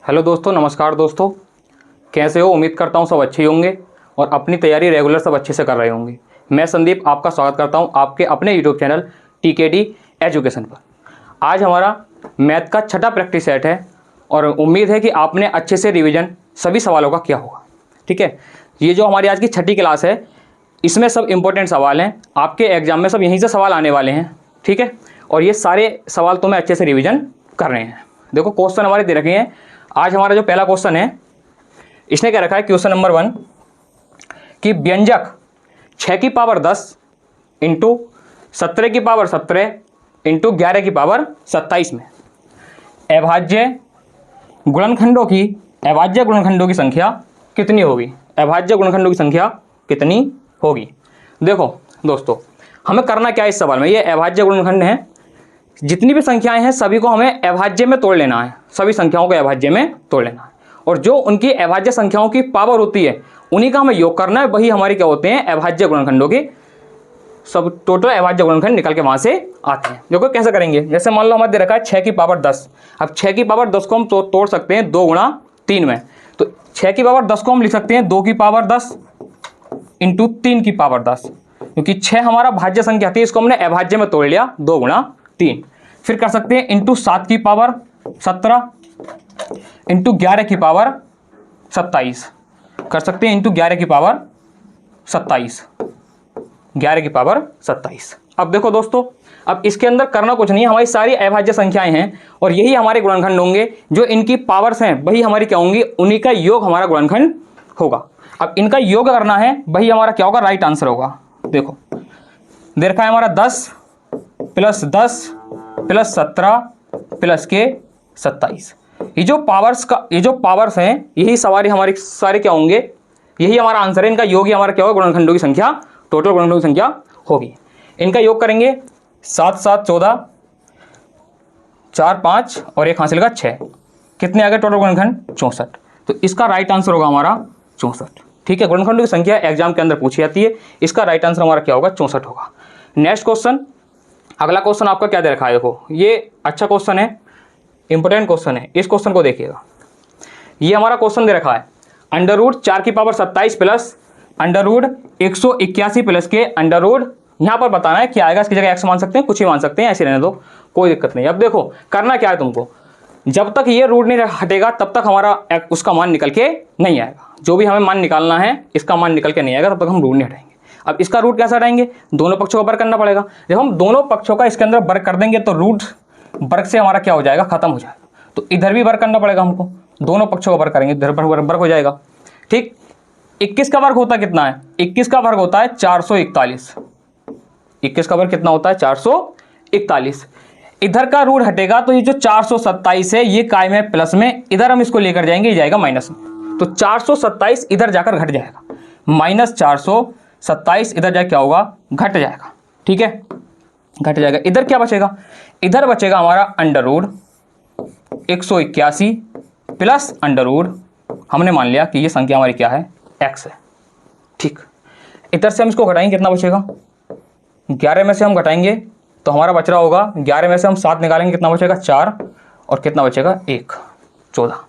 Hello दोस्तों, नमस्कार दोस्तों। कैसे हो? उम्मीद करता हूँ सब अच्छे होंगे और अपनी तैयारी रेगुलर सब अच्छे से कर रहे होंगे। मैं संदीप आपका स्वागत करता हूँ आपके अपने यूट्यूब चैनल टीकेडी एजुकेशन पर। आज हमारा मैथ का छठा प्रैक्टिस सेट है और उम्मीद है कि आपने अच्छे से रिवीजन सभी सवालों का किया होगा। ठीक है, ये जो हमारी आज की छठी क्लास है इसमें सब इंपॉर्टेंट सवाल हैं, आपके एग्जाम में सब यहीं से सवाल आने वाले हैं। ठीक है, और ये सारे सवाल तो मैं अच्छे से रिवीजन कर रहे हैं। देखो क्वेश्चन हमारे दे रखे हैं। आज हमारा जो पहला क्वेश्चन है इसने क्या रखा है, क्वेश्चन नंबर 1 कि व्यंजक 6 की पावर 10 इंटू 17 की पावर 17 इंटू 11 की पावर 27 में अभाज्य गुणनखंडों की संख्या कितनी होगी? अभाज्य गुणनखंडों की संख्या कितनी होगी? देखो दोस्तों, हमें करना क्या है इस सवाल में, ये अभाज्य गुणनखंड है। जितनी भी संख्याएं हैं सभी को हमें अभाज्य में तोड़ लेना है, सभी संख्याओं को अभाज्य में तोड़ लेना है और जो उनकी अभाज्य संख्याओं की पावर होती है उन्हीं का हमें योग करना है। वही हमारे क्या होते हैं, अभाज्य गुणनखंडों के सब टोटल अभाज्य गुणनखंड निकल के वहां से आते हैं। देखो कैसे करेंगे, जैसे मान लो हमारे दे रखा है 6 की पावर 10। अब 6 की पावर 10 को हम तोड़ सकते हैं 2 गुणा 3 में। तो 6 की पावर 10 को हम लिख सकते हैं 2 की पावर 10 इंटू 3 की पावर 10, क्योंकि 6 हमारा भाज्य संख्या थी, इसको हमने अभाज्य में तोड़ लिया 2 गुणा 3। फिर कर सकते हैं इंटू 7 की पावर 17 इंटू 11 की पावर 27 कर सकते हैं, इंटू 11 की पावर 27, 11 की पावर 27। अब देखो दोस्तों, अब इसके अंदर करना कुछ नहीं है, हमारी सारी अभाज्य संख्याएं हैं और यही हमारे गुणनखंड होंगे। जो इनकी पावर्स हैं वही हमारी क्या होंगी, उन्हीं का योग हमारा गुणनखंड होगा। अब इनका योग करना है, वही हमारा क्या होगा, राइट आंसर होगा। देखो दे रखा है हमारा 10 प्लस 10 प्लस 17 प्लस के 27। ये जो पावर्स हैं यही सवारी हमारी सारे क्या होंगे, यही हमारा आंसर है। इनका योग ही हमारा क्या होगा, गुणनखंडों की संख्या, टोटल गुणनखंडों की संख्या होगी। इनका योग करेंगे 7 7 14, 4 5 और 1 हासिल का 6, कितने आ गए टोटल गुणनखंड 64। तो इसका राइट आंसर होगा हमारा 64। ठीक है, गुणनखंडों की संख्या एग्जाम के अंदर पूछी जाती है, इसका राइट आंसर हमारा क्या होगा, 64 होगा। नेक्स्ट क्वेश्चन, अगला क्वेश्चन आपका क्या दे रखा है, देखो ये अच्छा क्वेश्चन है, इंपोर्टेंट क्वेश्चन है। इस क्वेश्चन को देखिएगा, ये हमारा क्वेश्चन दे रखा है अंडर रूट 4 की power 27 plus under root 181 plus के अंडर रूट, यहाँ पर बताना है क्या आएगा। इसकी जगह एक्स मान सकते हैं, कुछ ही मान सकते हैं, ऐसे रहने दो, कोई दिक्कत नहीं। अब देखो करना क्या है तुमको, जब तक ये रूट नहीं हटेगा तब तक हमारा उसका मान निकल के नहीं आएगा। जो भी हमें मान निकालना है इसका मान निकल के नहीं आएगा तब तक हम रूट नहीं हटाएंगे। अब इसका रूट कैसे हटाएंगे, दोनों पक्षों का वर्ग करना पड़ेगा। जब हम दोनों पक्षों का इसके अंदर वर्ग कर देंगे तो रूट वर्ग से हमारा क्या हो जाएगा, खत्म हो जाएगा। तो इधर भी वर्ग करना पड़ेगा हमको, दोनों पक्षों का वर्ग करेंगे, इधर वर्ग हो जाएगा। ठीक, 21 का वर्ग होता है कितना है, 21 का वर्ग होता है 441। 21 का वर्ग कितना होता है, 441। इधर का रूट हटेगा तो ये जो 427 है ये कायम है प्लस में, इधर हम इसको लेकर जाएंगे, ये जाएगा माइनस में। तो 427 इधर जाकर घट जाएगा, माइनस 427 इधर जाकर क्या होगा, घट जाएगा। ठीक है, घट जाएगा। इधर क्या बचेगा, इधर बचेगा हमारा under root 181 plus under root, हमने मान लिया कि ये संख्या हमारी क्या है, x है। ठीक, इधर से हम इसको घटाएंगे, कितना बचेगा, 11 में से हम घटाएंगे तो हमारा बच रहा होगा, 11 में से हम 7 निकालेंगे, कितना बचेगा 4 और कितना बचेगा 1, 14।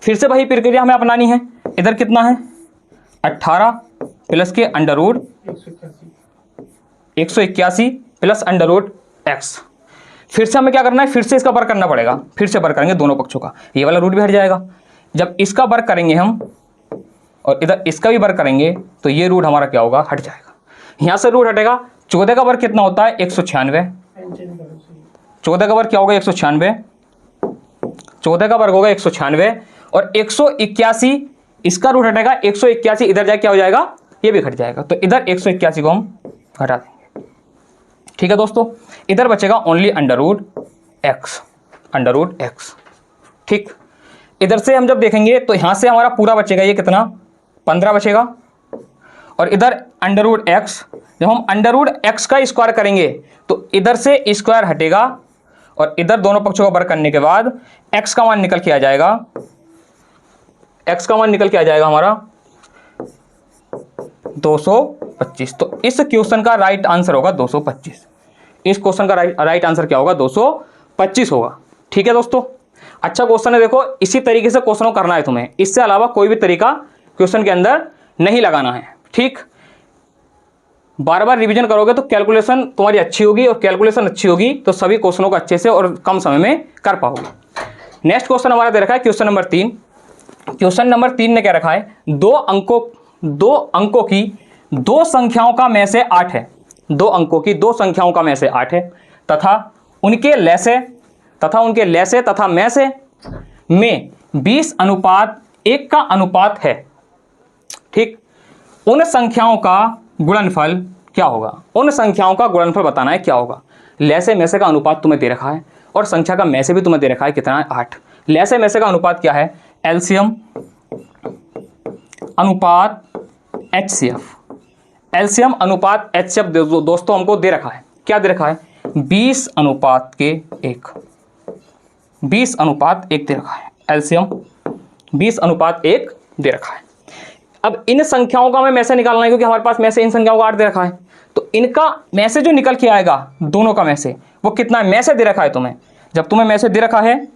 फिर से वही प्रक्रिया हमें अपनानी है। इधर कितना है 18 प्लस के under root 181 plus under root x। फिर से हमें क्या करना है, फिर से इसका वर्ग करना पड़ेगा, फिर से वर्ग करेंगे दोनों पक्षों का, ये वाला रूट भी हट जाएगा। जब इसका वर्ग करेंगे हम और इधर इसका भी वर्ग करेंगे तो ये रूट हमारा क्या होगा, हट जाएगा। यहां से रूट हटेगा, 14 का वर्ग कितना होता है 196, 14 का वर्ग क्या होगा 196, 14 का वर्ग होगा 196 और 181 इसका रूट हटेगा, 181 इधर जाके क्या हो जाएगा, ये भी घट जाएगा। तो इधर 181 को हम घटा देंगे। ठीक है दोस्तों, इधर बचेगा only under root x, under root x. ठीक, इधर से हम जब देखेंगे तो यहां से हमारा पूरा बचेगा, ये कितना 15 बचेगा और इधर अंडर रूट एक्स। जब हम अंडर रूट एक्स का स्क्वायर करेंगे तो इधर से स्क्वायर हटेगा और इधर दोनों पक्षों का वर्ग करने के बाद एक्स का मान निकल के आ जाएगा, एक्स का मान निकल के आ जाएगा हमारा 225। तो इस क्वेश्चन का राइट आंसर होगा 225। इस क्वेश्चन का राइट आंसर क्या होगा, 225 होगा। ठीक है दोस्तों, अच्छा क्वेश्चन है, देखो इसी तरीके से क्वेश्चन को करना है तुम्हें, इससे अलावा कोई भी तरीका क्वेश्चन के अंदर नहीं लगाना है। ठीक, बार बार रिवीजन करोगे तो कैलकुलेशन तुम्हारी अच्छी होगी, और कैलकुलेशन अच्छी होगी तो सभी क्वेश्चनों को अच्छे से और कम समय में कर पाओगे। नेक्स्ट क्वेश्चन हमारा दे रखा है क्वेश्चन नंबर 3। क्वेश्चन नंबर 3 ने क्या रखा है, दो अंकों की दो संख्याओं का में से 8 है, दो अंकों की दो संख्याओं का में से 8 है तथा उनके लैसे तथा में से में 20:1 का अनुपात है। ठीक, उन संख्याओं का गुणनफल क्या होगा, उन संख्याओं का गुणनफल बताना है क्या होगा। लैसे में से का अनुपात तुम्हें दे रखा है और संख्या का में से भी तुम्हें दे रखा है, कितना है 8। लैसे में से का अनुपात क्या है, एलसीएम अनुपात एचसीएफ, एलसीएम अनुपात एचसीएफ दोस्तों हमको दे रखा है, क्या दे रखा है 20:1, 20:1 दे रखा है, एलसीएम 20:1 दे रखा है। अब इन संख्याओं का हमें में से निकालना है, क्योंकि हमारे पास में से इन संख्याओं का 8 दे रखा है, तो इनका में से जो निकल के आएगा दोनों का में से वो कितना है, में से दे रखा है तुम्हें। जब तुम्हें में से दे रखा है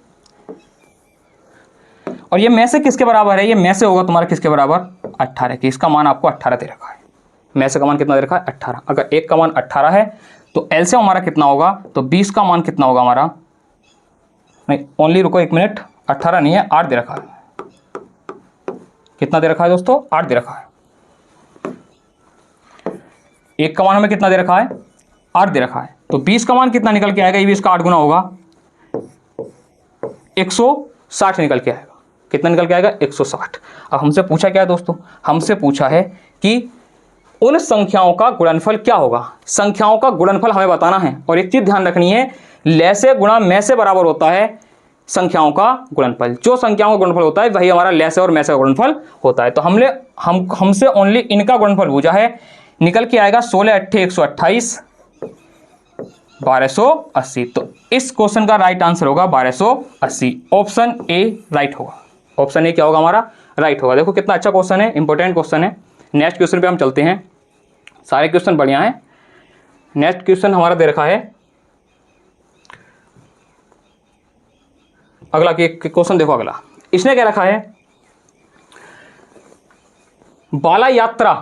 और ये में से किसके बराबर है, ये में से होगा तुम्हारा किसके बराबर 18 के, इसका मान आपको 18 दे रखा है। में से का मान कितना दे रखा है 18। अगर एक का मान 18 है तो एलसीएम हमारा कितना होगा, तो 20 का मान कितना होगा हमारा, नहीं ओनली रुको 1 मिनट, 18 नहीं है 8 दे रखा है। कितना दे रखा है दोस्तों, 8 दे रखा है। एक का मान हमें कितना दे रखा है 8 दे रखा है, तो 20 का मान कितना निकल के आएगा, ये भी इसका 8 गुना होगा, 160 निकल के आएगा। कितना निकल के आएगा 160। अब हमसे पूछा क्या है दोस्तों, हमसे पूछा है कि उन संख्याओं का गुणनफल क्या होगा। संख्याओं का गुणनफल हमें बताना है, और एक चीज ध्यान रखनी है, लैसे गुणा में से बराबर होता है संख्याओं का गुणनफल। जो संख्याओं का गुणनफल होता है वही हमारा लैसे और में से का गुणनफल होता है। तो हमसे ओनली इनका गुणनफल पूछा है, निकल के आएगा 16 8 128 1280। तो इस क्वेश्चन का राइट आंसर होगा 1280, ऑप्शन ए राइट होगा। ऑप्शन ए क्या होगा हमारा, राइट होगा। देखो कितना अच्छा क्वेश्चन है, इंपॉर्टेंट क्वेश्चन है। नेक्स्ट क्वेश्चन पे हम चलते हैं, सारे क्वेश्चन बढ़िया हैं। नेक्स्ट क्वेश्चन हमारा दे रखा है, अगला क्वेश्चन देखो, अगला इसने क्या रखा है, बाला यात्रा,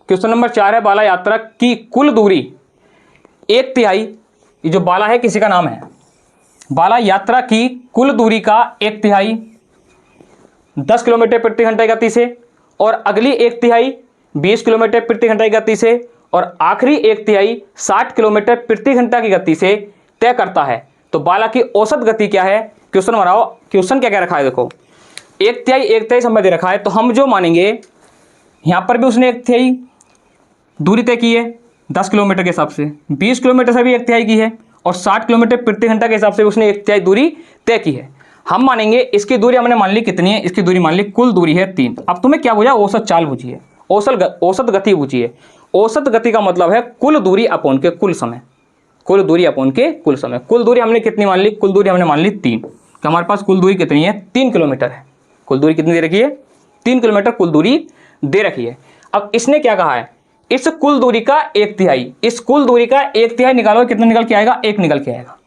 क्वेश्चन नंबर 4 है, बाला यात्रा की कुल दूरी 1/3, ये जो बाला है किसी का नाम है, बाला यात्रा की कुल दूरी का 1/3 10 किलोमीटर प्रति घंटे की गति से, और अगली 1/3 20 किलोमीटर प्रति घंटे की गति से, और आखिरी 1/3 60 किलोमीटर प्रति घंटा की गति से तय करता है। तो बाला की औसत गति क्या है, क्वेश्चन बनाओ। क्वेश्चन क्या क्या रखा है, देखो 1/3 समय दे रखा है, तो हम जो मानेंगे यहां पर भी उसने 1/3 दूरी तय की है 10 किलोमीटर के हिसाब से, 20 किलोमीटर से भी 1/3 की है, और 60 किलोमीटर प्रति घंटा के हिसाब से उसने 1/3 दूरी तय की है। हम मानेंगे इसकी दूरी हमने मान ली कितनी है, इसकी दूरी मान ली कुल दूरी है 3। अब तुम्हें क्या पूछा, औसत चाल पूछी है, औसत गति पूछी है। औसत गति का मतलब है कुल दूरी अपॉन के कुल समय, कुल दूरी अपॉन के कुल समय। कुल दूरी हमने कितनी मान ली, कुल दूरी हमने मान ली 3, तो हमारे पास कुल दूरी कितनी है 3 किलोमीटर है। कुल दूरी कितनी दे रखी है 3 किलोमीटर कुल दूरी दे रखी है। अब इसने क्या कहा है, इस कुल दूरी का 1/3, इस कुल दूरी का 1/3 निकालो, कितना निकल के आएगा 1 निकल के आएगा।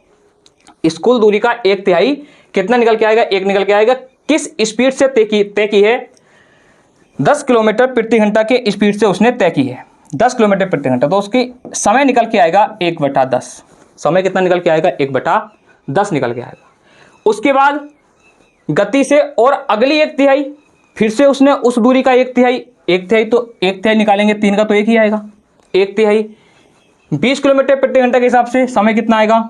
इस कुल दूरी का 1/3 कितना निकल के आएगा 1 निकल के आएगा। किस स्पीड से तय की है, 10 किलोमीटर प्रति घंटा के स्पीड से उसने तय की है, 10 किलोमीटर प्रति घंटा, तो उसकी समय निकल के आएगा 1/10। समय कितना निकल के आएगा 1/10 निकल के आएगा। उसके बाद गति से और अगली 1/3, फिर से उसने उस दूरी का 1/3 तो 1/3 निकालेंगे 3 का तो 1 ही आएगा, 1/3 20 किलोमीटर प्रति घंटा के हिसाब से समय कितना आएगा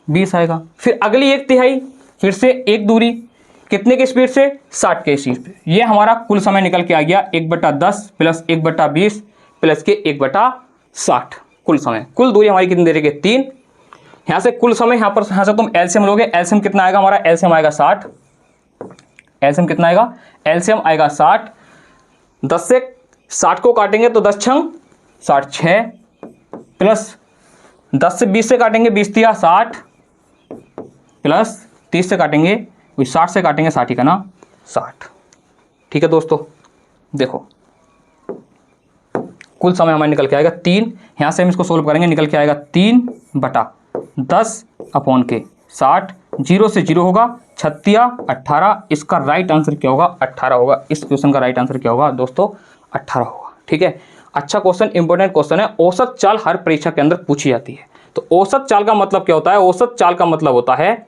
20 आएगा। फिर अगली 1/3 फिर से एक दूरी कितने की स्पीड से 60 के स्पीड पे, ये हमारा कुल समय निकल के आ गया 1/10 प्लस 1/20 प्लस के 1/60 कुल समय। कुल दूरी हमारी कितनी दे रही है 3। यहाँ से कुल समय यहाँ से तुम एलसीएम लोगे, एलसीएम कितना आएगा हमारा, एलसीएम आएगा 60। एलसीएम कितना आएगा, एलसीएम आएगा 60। 10 से 60 को काटेंगे तो 10 छंग 60 6 प्लस 10 से 20 से काटेंगे 20 तिया 60 प्लस 30 से काटेंगे 60 से काटेंगे 60 ही का ना 60। ठीक है दोस्तों, देखो कुल समय हमारे निकल के आएगा 3। यहाँ से हम इसको सोल्व करेंगे, निकल के आएगा 3/10 अपॉन के 60 0 से 0 होगा, 36 18, इसका राइट आंसर क्या होगा? 18 होगा। इस क्वेश्चन का राइट आंसर क्या होगा दोस्तों? 18 होगा। ठीक है, अच्छा क्वेश्चन, इंपॉर्टेंट क्वेश्चन है। औसत चाल हर परीक्षा के अंदर पूछी जाती है। तो औसत चाल का मतलब क्या होता है? औसत चाल का मतलब होता है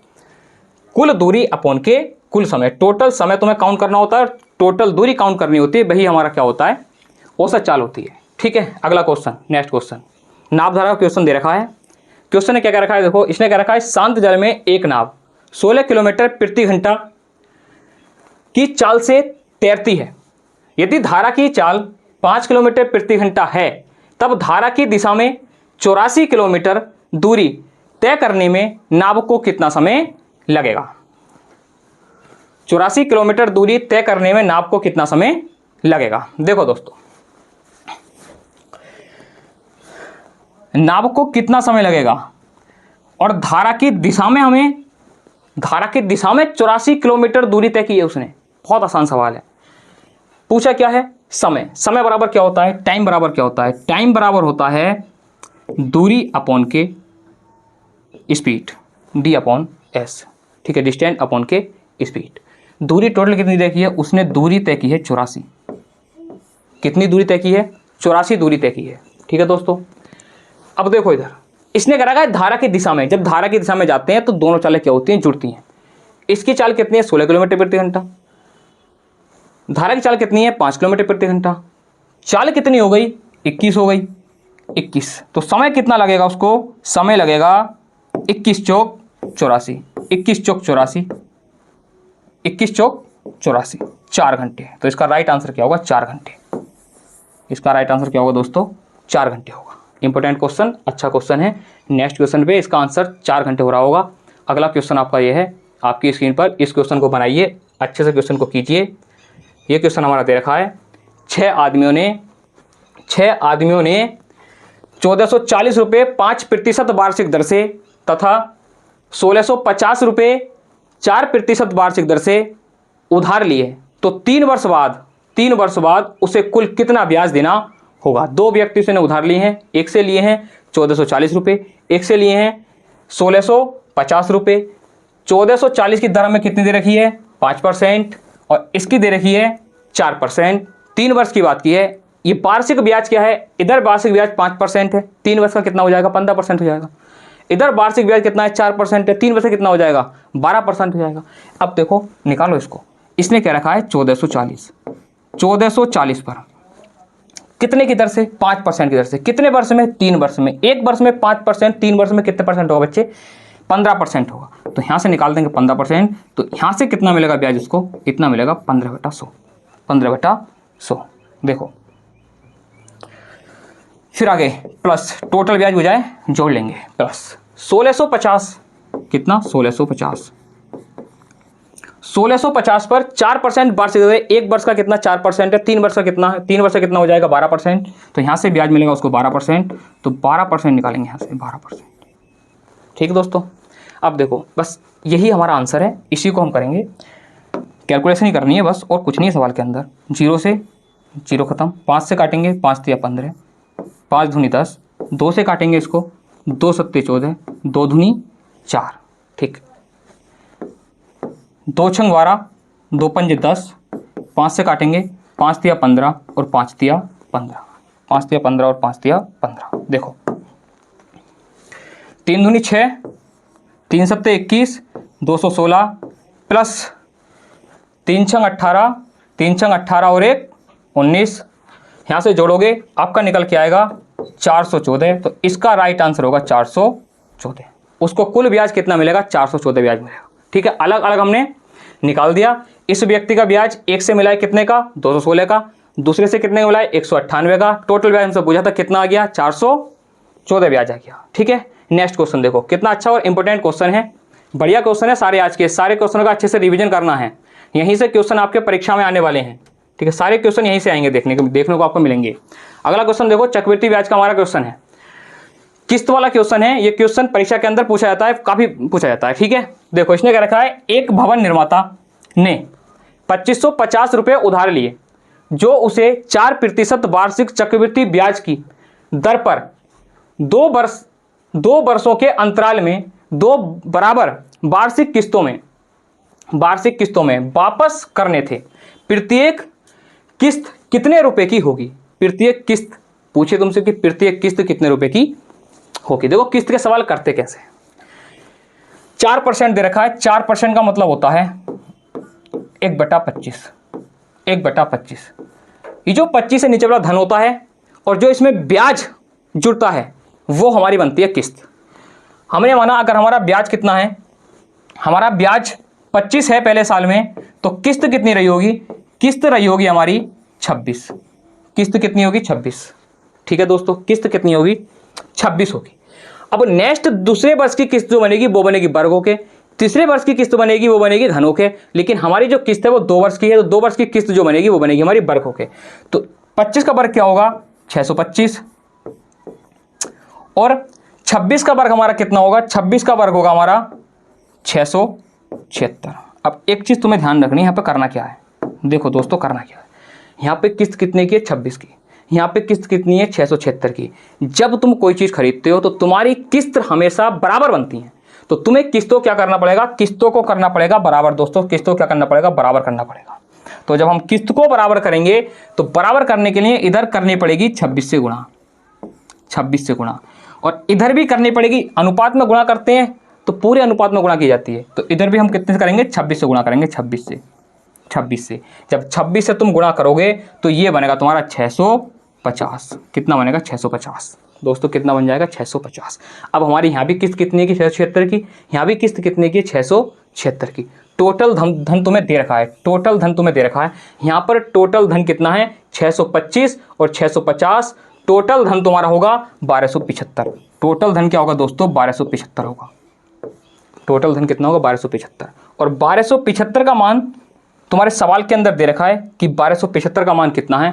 कुल दूरी अपॉन के कुल समय। टोटल समय तुम्हें काउंट करना होता है, टोटल दूरी काउंट करनी होती है, वही हमारा क्या होता है? औसत चाल होती है। ठीक है, अगला क्वेश्चन, नेक्स्ट क्वेश्चन, नावधारा का क्वेश्चन दे रखा है। क्वेश्चन ने क्या कह रखा है? देखो, इसने कह रखा है शांत जल में एक नाव 16 किलोमीटर प्रति घंटा की चाल से तैरती है। यदि धारा की चाल 5 किलोमीटर प्रति घंटा है, तब धारा की दिशा में 84 किलोमीटर दूरी तय करने में नाव को कितना समय लगेगा? 84 किलोमीटर दूरी तय करने में नाव को कितना समय लगेगा? देखो दोस्तों, नाव को कितना समय लगेगा और धारा की दिशा में 84 किलोमीटर दूरी तय की है उसने। बहुत आसान सवाल है। पूछा क्या है? समय। समय बराबर क्या होता है? टाइम बराबर क्या होता है? टाइम बराबर होता है दूरी अपॉन के स्पीड, डी अपॉन एस। ठीक है, डिस्टेंस अपॉन के स्पीड। दूरी टोटल कितनी तय की है उसने? दूरी तय की है 84। कितनी दूरी तय की है? 84 दूरी तय की है। ठीक है दोस्तों, अब देखो इधर इसने कहा है धारा की दिशा में। जब धारा की दिशा में जाते हैं तो दोनों चालें क्या होती हैं? जुड़ती हैं। इसकी चाल कितनी है? 16 किलोमीटर प्रति घंटा। धारा की चाल कितनी है? 5 किलोमीटर प्रति घंटा। चाल कितनी हो गई? 21 हो गई। 21, तो समय कितना लगेगा उसको? समय लगेगा 21 चौक 84, 21 चौक 84, 21 चौक 84, 4 घंटे। तो इसका राइट आंसर क्या होगा? 4 घंटे। इसका राइट आंसर क्या होगा दोस्तों? 4 घंटे होगा। इंपॉर्टेंट क्वेश्चन, अच्छा क्वेश्चन है। नेक्स्ट क्वेश्चन पे इसका आंसर 4 घंटे हो रहा होगा। अगला क्वेश्चन आपका ये है, आपकी स्क्रीन पर। इस क्वेश्चन को बनाइए, अच्छे से क्वेश्चन को कीजिए। ये क्वेश्चन हमारा दे रखा है, 6 आदमियों ने 1440 रुपये 5% वार्षिक दर से तथा 1650 रुपये 4% वार्षिक दर से उधार लिए, तो 3 वर्ष बाद उसे कुल कितना ब्याज देना होगा? 2 व्यक्ति से ने उधार लिए हैं। एक से लिए हैं 1440 रुपये, एक से लिए हैं 1650 रुपये। 1440 की दर में कितनी दे रखी है? 5%, और इसकी दे रखी है 4%। 3 वर्ष की बात की है। ये वार्षिक ब्याज क्या है? इधर वार्षिक ब्याज 5% है, 3 वर्ष का कितना हो जाएगा? 15% हो जाएगा। इधर वार्षिक ब्याज कितना है? 4% है, 3 वर्ष का कितना हो जाएगा? 12% हो जाएगा। अब देखो, निकालो इसको। इसने क्या रखा है? 1440 पर कितने की दर से? 5% की दर से। कितने वर्ष में? 3 वर्ष में। 1 वर्ष में 5%, 3 वर्ष में कितने परसेंट होगा बच्चे? 15% होगा। तो यहाँ से निकाल देंगे 15%, तो यहाँ से कितना मिलेगा ब्याज उसको? इतना मिलेगा 15/100, 15/100। देखो फिर आगे प्लस, टोटल ब्याज बजाय जोड़ लेंगे, प्लस 1650। कितना? 1650 पर 4% वार्षिक दर। 1 वर्ष का कितना? 4% है। 3 वर्ष का कितना है? 3 वर्ष का कितना हो जाएगा? 12%। तो यहाँ से ब्याज मिलेगा उसको 12%, तो 12% निकालेंगे यहाँ से, 12%। ठीक है दोस्तों, अब देखो बस यही हमारा आंसर है, इसी को हम करेंगे। कैलकुलेशन ही करनी है बस, और कुछ नहीं है सवाल के अंदर। 0 से 0 खत्म, 5 से काटेंगे, 5 तिया 15, 5 दूनी 10, 2 से काटेंगे इसको, 2 सत्ते 14, 2 दूनी 4। ठीक, 2 छंग 12, 2 पंजे 10, 5 से काटेंगे, 5 तिया 15 और 5 तिया 15, 5 तिया 15 और 5 तिया 15। देखो 3 दूनी 6, 3 सत्ते 21, 216 प्लस 3 छंग 18, 3 छंग 18 और 1 19। यहाँ से जोड़ोगे आपका निकल के आएगा 414। तो इसका राइट आंसर होगा 414। उसको कुल ब्याज कितना मिलेगा? 414 ब्याज मिलेगा। ठीक है, अलग अलग हमने निकाल दिया। इस व्यक्ति का ब्याज एक से मिला है कितने का? 216 का। दूसरे से कितने का मिला है? 198 का। टोटल ब्याज हमसे पूछा था कितना आ गया? 414 ब्याज आ गया। ठीक है, नेक्स्ट क्वेश्चन देखो, कितना अच्छा और इंपॉर्टेंट क्वेश्चन है, बढ़िया क्वेश्चन है। सारे आज के सारे क्वेश्चन का अच्छे से रिवीजन करना है, यहीं से क्वेश्चन आपके परीक्षा में आने वाले हैं। ठीक है, सारे क्वेश्चन यहीं से आएंगे, देखने को आपको मिलेंगे। अगला क्वेश्चन देखो, चक्रवृद्धि ब्याज का हमारा क्वेश्चन है, किस्त वाला क्वेश्चन है। ये क्वेश्चन परीक्षा के अंदर पूछा जाता है, काफी पूछा जाता है। ठीक है, देखो इसने क्या रखा है, एक भवन निर्माता ने 2550 रुपये उधार लिए, जो उसे 4% वार्षिक चक्रवृद्धि ब्याज की दर पर 2 वर्षों के अंतराल में 2 बराबर वार्षिक किस्तों में वापस करने थे, प्रत्येक किस्त कितने रुपए की होगी? प्रत्येक किस्त पूछे तुमसे कि प्रत्येक किस्त कितने रुपए की होगी। देखो किस्त के सवाल करते कैसे, 4% दे रखा है, 4% का मतलब होता है 1/25, 1/25। ये जो 25 से नीचे वाला धन होता है और जो इसमें ब्याज जुड़ता है वो हमारी बनती है किस्त। हमने माना अगर हमारा ब्याज कितना है, हमारा ब्याज 25 है पहले साल में, तो किस्त कितनी रही होगी? किस्त रही होगी हमारी 26। किस्त कितनी होगी? 26। ठीक है दोस्तों, किस्त कितनी होगी? 26 होगी। अब नेक्स्ट दूसरे वर्ष की किस्त जो बनेगी वो बनेगी वर्गों के, तीसरे वर्ष की किस्त बनेगी वो बनेगी घनों के, लेकिन हमारी जो किस्त है वो 2 वर्ष की है, तो 2 वर्ष की किस्त जो बनेगी वो बनेगी हमारी वर्गों के। तो 25 का वर्ग क्या होगा? 625, और 26 का वर्ग हमारा कितना होगा? 26 का वर्ग होगा हमारा 676। अब एक चीज तुम्हें ध्यान रखनी है, यहाँ पे करना क्या है, देखो दोस्तों करना क्या है। यहाँ पे किस्त कितने की है? 26 की। यहाँ पे किस्त कितनी है? 676 की। जब तुम कोई चीज खरीदते हो तो तुम्हारी किस्त हमेशा बराबर बनती है, तो तुम्हें किस्तों क्या करना पड़ेगा? किस्तों को करना पड़ेगा बराबर। दोस्तों किस्तों क्या करना पड़ेगा? बराबर करना पड़ेगा। तो जब हम किस्त को बराबर करेंगे तो बराबर करने के लिए इधर करनी पड़ेगी 26 से गुणा, 26 से गुणा, और इधर भी करनी पड़ेगी। अनुपात में गुणा करते हैं तो पूरे अनुपात में गुणा की जाती है, तो इधर भी हम कितने से करेंगे? 26 से गुणा करेंगे, 26 से। जब 26 से तुम गुणा करोगे तो ये बनेगा तुम्हारा 650। कितना बनेगा? 650। दोस्तों कितना बन जाएगा? 650। अब हमारी यहाँ भी किस्त कितनी की? 676 की। यहाँ भी किस्त कितने की? 676 की। टोटल धन तुम्हें दे रखा है, टोटल धन तुम्हें दे रखा है। यहाँ पर टोटल धन कितना है? 625 और 650। टोटल धन तुम्हारा होगा 1275। टोटल धन क्या होगा दोस्तों? 1275 होगा। टोटल धन कितना होगा? 1275। और 1275 का मान तुम्हारे सवाल के अंदर दे रखा है कि 1275 का मान कितना है?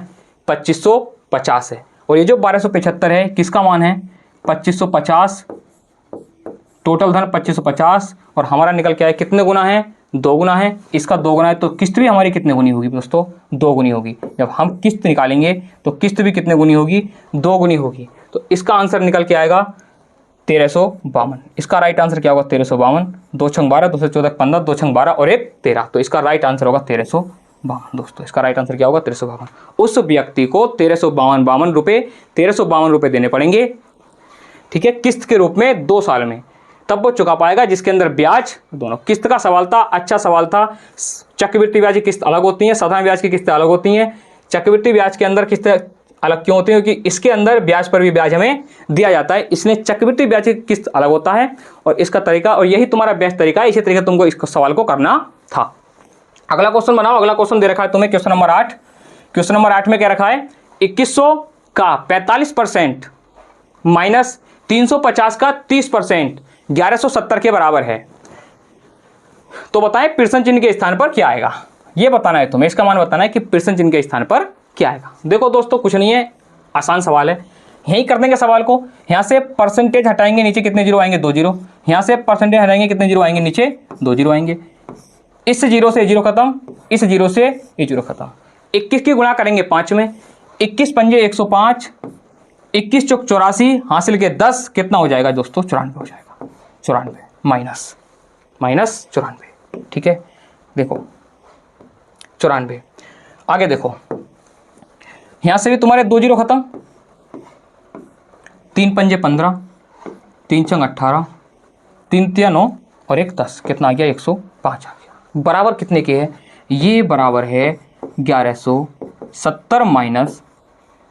2550 है। और ये जो 1275 है किसका मान है? 2550। टोटल धन 2550, और हमारा निकल के आया कितने गुना है? 2 गुना है। इसका 2 गुना है तो किस्त भी हमारी कितने गुनी होगी दोस्तों? 2 गुनी होगी। जब हम किस्त निकालेंगे तो किस्त भी कितने गुनी होगी? 2 गुनी होगी। तो इसका आंसर निकल के आएगा 1352। इसका राइट आंसर क्या होगा? 1352। 2 छंग 12, 2 से 14 15, 2 छंग 12 और 1 13। तो इसका राइट आंसर होगा 1352। दोस्तों इसका राइट आंसर क्या होगा? 1352। उस व्यक्ति को 1352 रुपए देने पड़ेंगे, ठीक है, किस्त के रूप में 2 साल में। तब वो चुका पाएगा जिसके अंदर ब्याज दोनों। किस्त का सवाल था, अच्छा सवाल था। चक्रवृद्धि ब्याज की किस्त अलग होती है, साधारण ब्याज की किस्तें अलग होती हैं। चक्रवृद्धि ब्याज के अंदर किस्तें अलग क्यों होती है? क्योंकि इसके अंदर ब्याज पर भी ब्याज हमें दिया जाता है, इसलिए चक्रवृद्धि ब्याज की किस्त अलग होता है। और इसका तरीका, और यही तुम्हारा बेस्ट तरीका है, इसी तरीके तुमको इस सवाल को करना था। अगला क्वेश्चन बनाओ। अगला क्वेश्चन दे रखा है तुम्हें, क्वेश्चन नंबर 8। क्वेश्चन नंबर 8 में क्या रखा है? 2100 का 45% माइनस 350 का 30% 1170 के बराबर है, तो बताएं प्रश्न चिन्ह के स्थान पर क्या आएगा? ये बताना है तुम्हें, इसका मान बताना है कि प्रश्न चिन्ह के स्थान पर क्या आएगा। देखो दोस्तों कुछ नहीं है, आसान सवाल है। यहीं कर देंगे सवाल को। यहाँ से परसेंटेज हटाएंगे, नीचे कितने जीरो आएंगे? 2 जीरो। यहाँ से परसेंटेज हटाएंगे, कितने जीरो आएंगे? नीचे 2 जीरो आएंगे। इस जीरो से जीरो खत्म, इस जीरो से ये जीरो खत्म। 21 की गुणा करेंगे 5 में, 21 पंजे 105, 21 चौक 84, हासिल के 10, कितना हो जाएगा दोस्तों? 94 हो जाएगा। 94 माइनस 94, ठीक है। देखो 94। आगे देखो, यहां से भी तुम्हारे 2 जीरो खत्म, 3 पंजे 15, 3 छंग 18, 3 तिया 9 और 1 10, कितना आ गया? 105 आ गया। बराबर कितने के है? ये बराबर है 1170 माइनस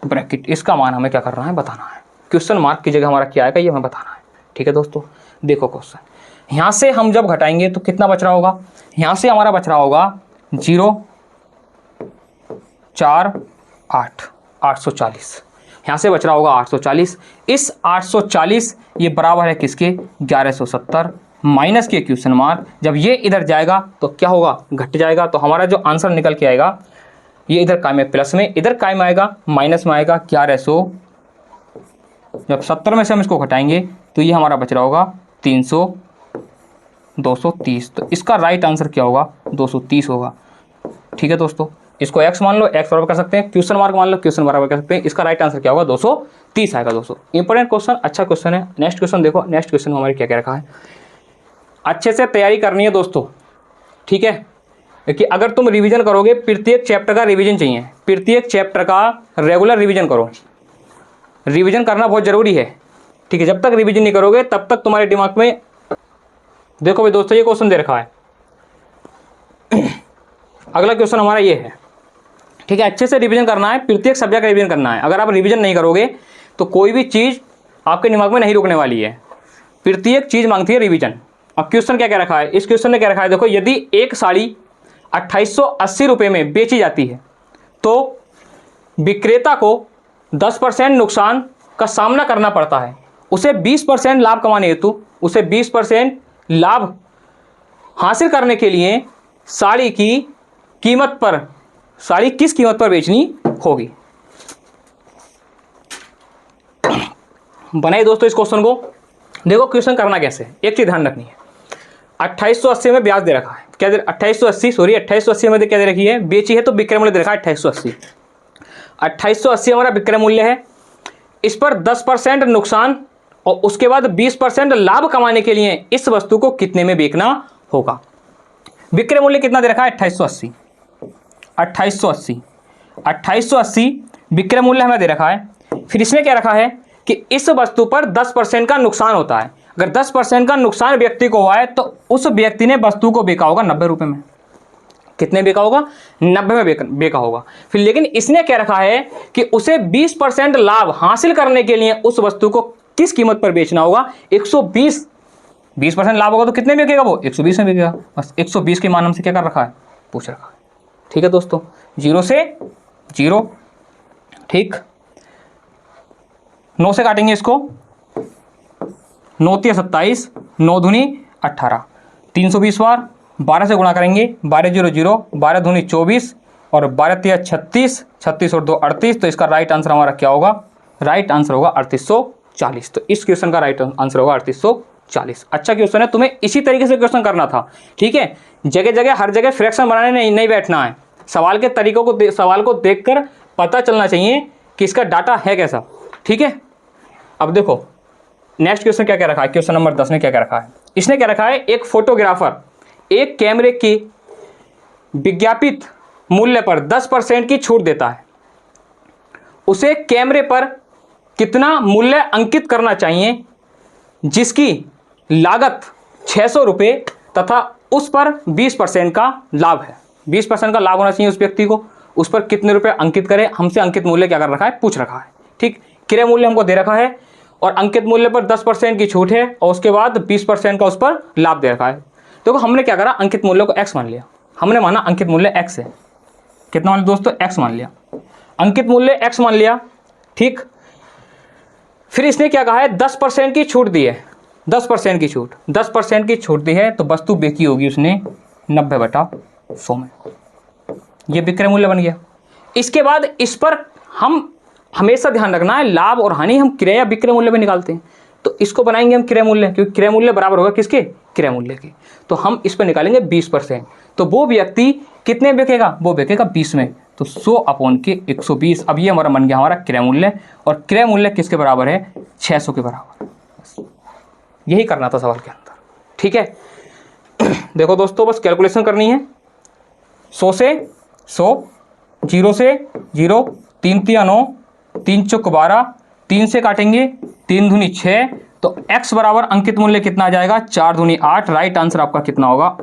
ब्रैकेट। इसका मान हमें क्या करना है? बताना है। क्वेश्चन मार्क की जगह हमारा क्या आएगा ये हमें बताना है, ठीक है दोस्तों। देखो क्वेश्चन, यहाँ से हम जब घटाएंगे तो कितना बच रहा होगा? यहाँ से हमारा बच रहा होगा 0 4 8 840। यहाँ से बच रहा होगा 840। इस 840 ये बराबर है किसके? 1170 माइनस के क्वेश्चन मार्क। जब ये इधर जाएगा तो क्या होगा? घट जाएगा। तो हमारा जो आंसर निकल के आएगा ये इधर काय में प्लस में, इधर काय में आएगा माइनस में आएगा 1100। जब 70 में से हम इसको घटाएंगे तो ये हमारा बच रहा होगा 300 230। तो इसका राइट आंसर क्या होगा? 230 होगा, ठीक है दोस्तों। इसको x मान लो, x बराबर कर सकते हैं, क्वेश्चन मार्क मान लो, क्वेश्चन बराबर कर सकते हैं। इसका राइट आंसर क्या होगा? 230 आएगा दोस्तों। इंपॉर्टेंट क्वेश्चन, अच्छा क्वेश्चन है। नेक्स्ट क्वेश्चन देखो, नेक्स्ट क्वेश्चन में हमारे क्या क्या रखा है। अच्छे से तैयारी करनी है दोस्तों, ठीक है। कि अगर तुम रिवीजन करोगे, प्रत्येक चैप्टर का रिवीजन चाहिए, प्रत्येक चैप्टर का रेगुलर रिवीजन करो। रिवीजन करना बहुत ज़रूरी है, ठीक है। जब तक रिवीजन नहीं करोगे तब तक तुम्हारे दिमाग में, देखो भाई दोस्तों ये क्वेश्चन दे रखा है, अगला क्वेश्चन हमारा ये है, ठीक है। अच्छे से रिवीजन करना है, प्रत्येक सब्जेक्ट का रिवीजन करना है। अगर आप रिवीजन नहीं करोगे तो कोई भी चीज़ आपके दिमाग में नहीं रुकने वाली है। प्रत्येक चीज़ मांगती है रिवीजन। अब क्वेश्चन क्या कह रखा है, इस क्वेश्चन ने क्या रखा है, देखो यदि एक साड़ी 2880 रुपये में बेची जाती है तो विक्रेता को 10% नुकसान का सामना करना पड़ता है। उसे 20% लाभ कमाने हेतु, उसे 20% लाभ हासिल करने के लिए साड़ी की कीमत पर, साड़ी किस कीमत पर बेचनी होगी। बनाइए दोस्तों इस क्वेश्चन को। देखो क्वेश्चन करना कैसे, एक चीज ध्यान रखनी है। 2880 में ब्याज दे रखा है, क्या 2880 में क्या दे रखी है, बेची है तो विक्रय मूल्य दे रखा है 2880 हमारा विक्रय मूल्य है। इस पर 10% नुकसान और उसके बाद 20% लाभ कमाने के लिए इस वस्तु को कितने में बेचना होगा। विक्रय मूल्य कितना दे रखा है 2880 विक्रय मूल्य हमें दे रखा है। फिर इसने क्या रखा है कि इस वस्तु पर 10% का नुकसान होता है। अगर 10% का नुकसान व्यक्ति को हुआ है तो उस व्यक्ति ने वस्तु को बेचा होगा 90 रुपए में। कितने बेचा होगा, 90 में बेचा होगा। फिर लेकिन इसने क्या रखा है कि उसे 20% लाभ हासिल करने के लिए उस वस्तु को किस कीमत पर बेचना होगा, 120। 20% लाभ होगा तो कितने में बिकेगा, वो 120 में बिकेगा। बस 120 के मान हमसे क्या कर रखा है, पूछ रखा है, ठीक है दोस्तों। 0 से 0, ठीक। 9 से काटेंगे इसको, 9 × 27, 9 दूनी 18, 320 बार। 12 से गुणा करेंगे, 12 0 0, 12 दूनी 24 और 12 3 36, 36 और 2 38। तो इसका राइट आंसर हमारा क्या होगा, राइट आंसर होगा 3840। तो इस क्वेश्चन का राइट आंसर होगा 3840। अच्छा क्वेश्चन है, तुम्हें इसी तरीके से क्वेश्चन करना था, ठीक है। जगह जगह हर जगह फ्रैक्शन बनाने नहीं बैठना है। सवाल के तरीकों को सवाल को देखकर पता चलना चाहिए कि इसका डाटा है कैसा, ठीक है। अब देखो नेक्स्ट क्वेश्चन क्या कह रखा है, क्वेश्चन नंबर 10 ने क्या कह रखा है। इसने क्या रखा है, एक फोटोग्राफर एक कैमरे की विज्ञापित मूल्य पर 10% की छूट देता है। उसे कैमरे पर कितना मूल्य अंकित करना चाहिए जिसकी लागत 600 रुपये तथा उस पर 20% का लाभ है। 20% का लाभ होना चाहिए उस व्यक्ति को, उस पर कितने रुपए अंकित करें। हमसे अंकित मूल्य क्या कर रखा है, पूछ रखा है, ठीक। क्रय मूल्य हमको दे रखा है और अंकित मूल्य पर 10% की छूट है और उसके बाद 20% का उस पर लाभ दे रखा है। देखो हमने क्या करा, अंकित मूल्य को x मान लिया। हमने माना अंकित मूल्य x है, कितना मान दोस्तों, x मान लिया। अंकित मूल्य x मान लिया, ठीक। फिर इसने क्या कहा है, 10% की छूट दी है, 10% की छूट, 10% की छूट दी है तो वस्तु बेची होगी उसने 90/100 में। ये विक्रय मूल्य बन गया। इसके बाद इस पर हम हमेशा ध्यान रखना है, लाभ और हानि हम क्रय या विक्रय मूल्य में निकालते हैं। तो इसको बनाएंगे हम क्रय मूल्य, क्योंकि क्रय मूल्य बराबर होगा किसके, क्रय मूल्य के। तो हम इस पर निकालेंगे 20%। तो वो व्यक्ति कितने बेचेगा, वो बेचेगा 20 में। तो 100/120। अब ये हमारा बन गया हमारा क्रय मूल्य, और क्रय मूल्य किसके बराबर है, 600 के बराबर। यही करना था सवाल के अंदर, ठीक है। देखो दोस्तों बस कैलकुलेशन करनी है। 100 से 100, 0 से 0, 3 × 9, 3 × 12, 3 से काटेंगे, 3 दूनी 6। तो x बराबर अंकित मूल्य कितना आ जाएगा, 4 दूनी 8। राइट आंसर आपका कितना होगा,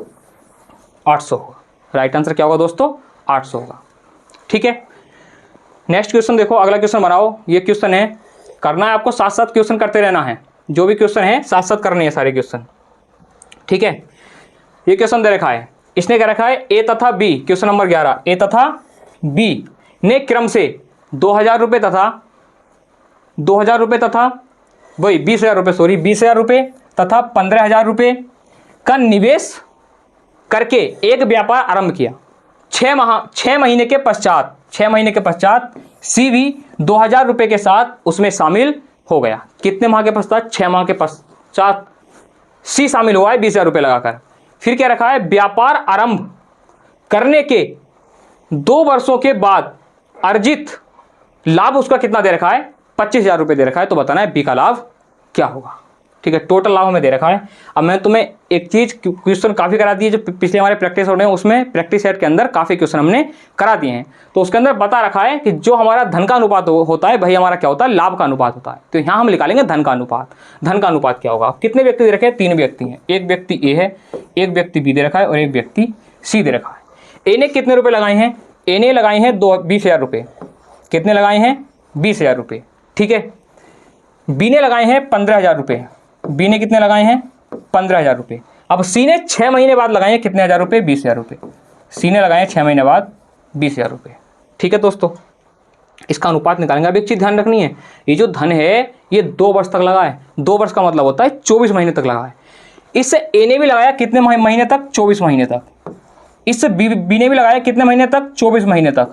800 होगा। राइट आंसर क्या होगा दोस्तों, 800 होगा, ठीक है। नेक्स्ट क्वेश्चन देखो, अगला क्वेश्चन बनाओ। ये क्वेश्चन है, करना है आपको, साथ साथ क्वेश्चन करते रहना है। जो भी क्वेश्चन है साथ साथ करने हैं सारे क्वेश्चन, ठीक है। ये क्वेश्चन दे रखा है, इसने क्या रखा है, ए तथा बी, क्वेश्चन नंबर 11, ए तथा बी ने क्रम से 2000 रुपये तथा 2000 रुपये तथा वही 20,000 रुपये, 20,000 रुपये तथा 15,000 रुपये का निवेश करके एक व्यापार आरंभ किया। 6 महीने के पश्चात सी भी 2000 रुपये के साथ उसमें शामिल हो गया। कितने माह के पश्चात, 6 माह के पश्चात सी शामिल हुआ है 20,000 रुपये लगाकर। फिर क्या रखा है, व्यापार आरंभ करने के 2 वर्षों के बाद अर्जित लाभ उसका कितना दे रखा है, 25,000 रुपये दे रखा है। तो बताना है बी का लाभ क्या होगा। ठीक है, टोटल लाभ हमें दे रखा है। अब मैं तुम्हें एक चीज़ क्वेश्चन काफ़ी करा दिए, जो पिछले हमारे प्रैक्टिस हो रहे हैं उसमें प्रैक्टिस सेट के अंदर काफ़ी क्वेश्चन हमने करा दिए हैं। तो उसके अंदर बता रखा है कि जो हमारा धन का अनुपात होता है भाई हमारा क्या होता है, लाभ का अनुपात होता है। तो यहाँ हम निकालेंगे धन का अनुपात। धन का अनुपात क्या होगा, कितने व्यक्ति दे रखे हैं, 3 व्यक्ति हैं, एक व्यक्ति ए है, एक व्यक्ति बी दे रखा है और एक व्यक्ति सी दे रखा है। ए ने कितने रुपये लगाए हैं, ए ने लगाए हैं 20,000 रुपये। कितने लगाए हैं, 20,000 रुपये। ठीक है, बी ने लगाए हैं 15,000 रुपये। बी ने कितने लगाए हैं, 15,000 रुपये। अब सी ने 6 महीने बाद लगाए हैं कितने हज़ार रुपये, 20,000 रुपये। सी ने लगाए हैं 6 महीने बाद 20,000 रुपये। ठीक है दोस्तों, इसका अनुपात निकालेंगे। अब एक चीज़ ध्यान रखनी है, ये जो धन है ये 2 वर्ष तक लगा है। 2 वर्ष का मतलब होता है 24 महीने तक लगा है। इससे ए ने भी लगाया कितने महीने तक, 24 महीने तक। इससे बी ने भी लगाया कितने महीने तक, 24 महीने तक।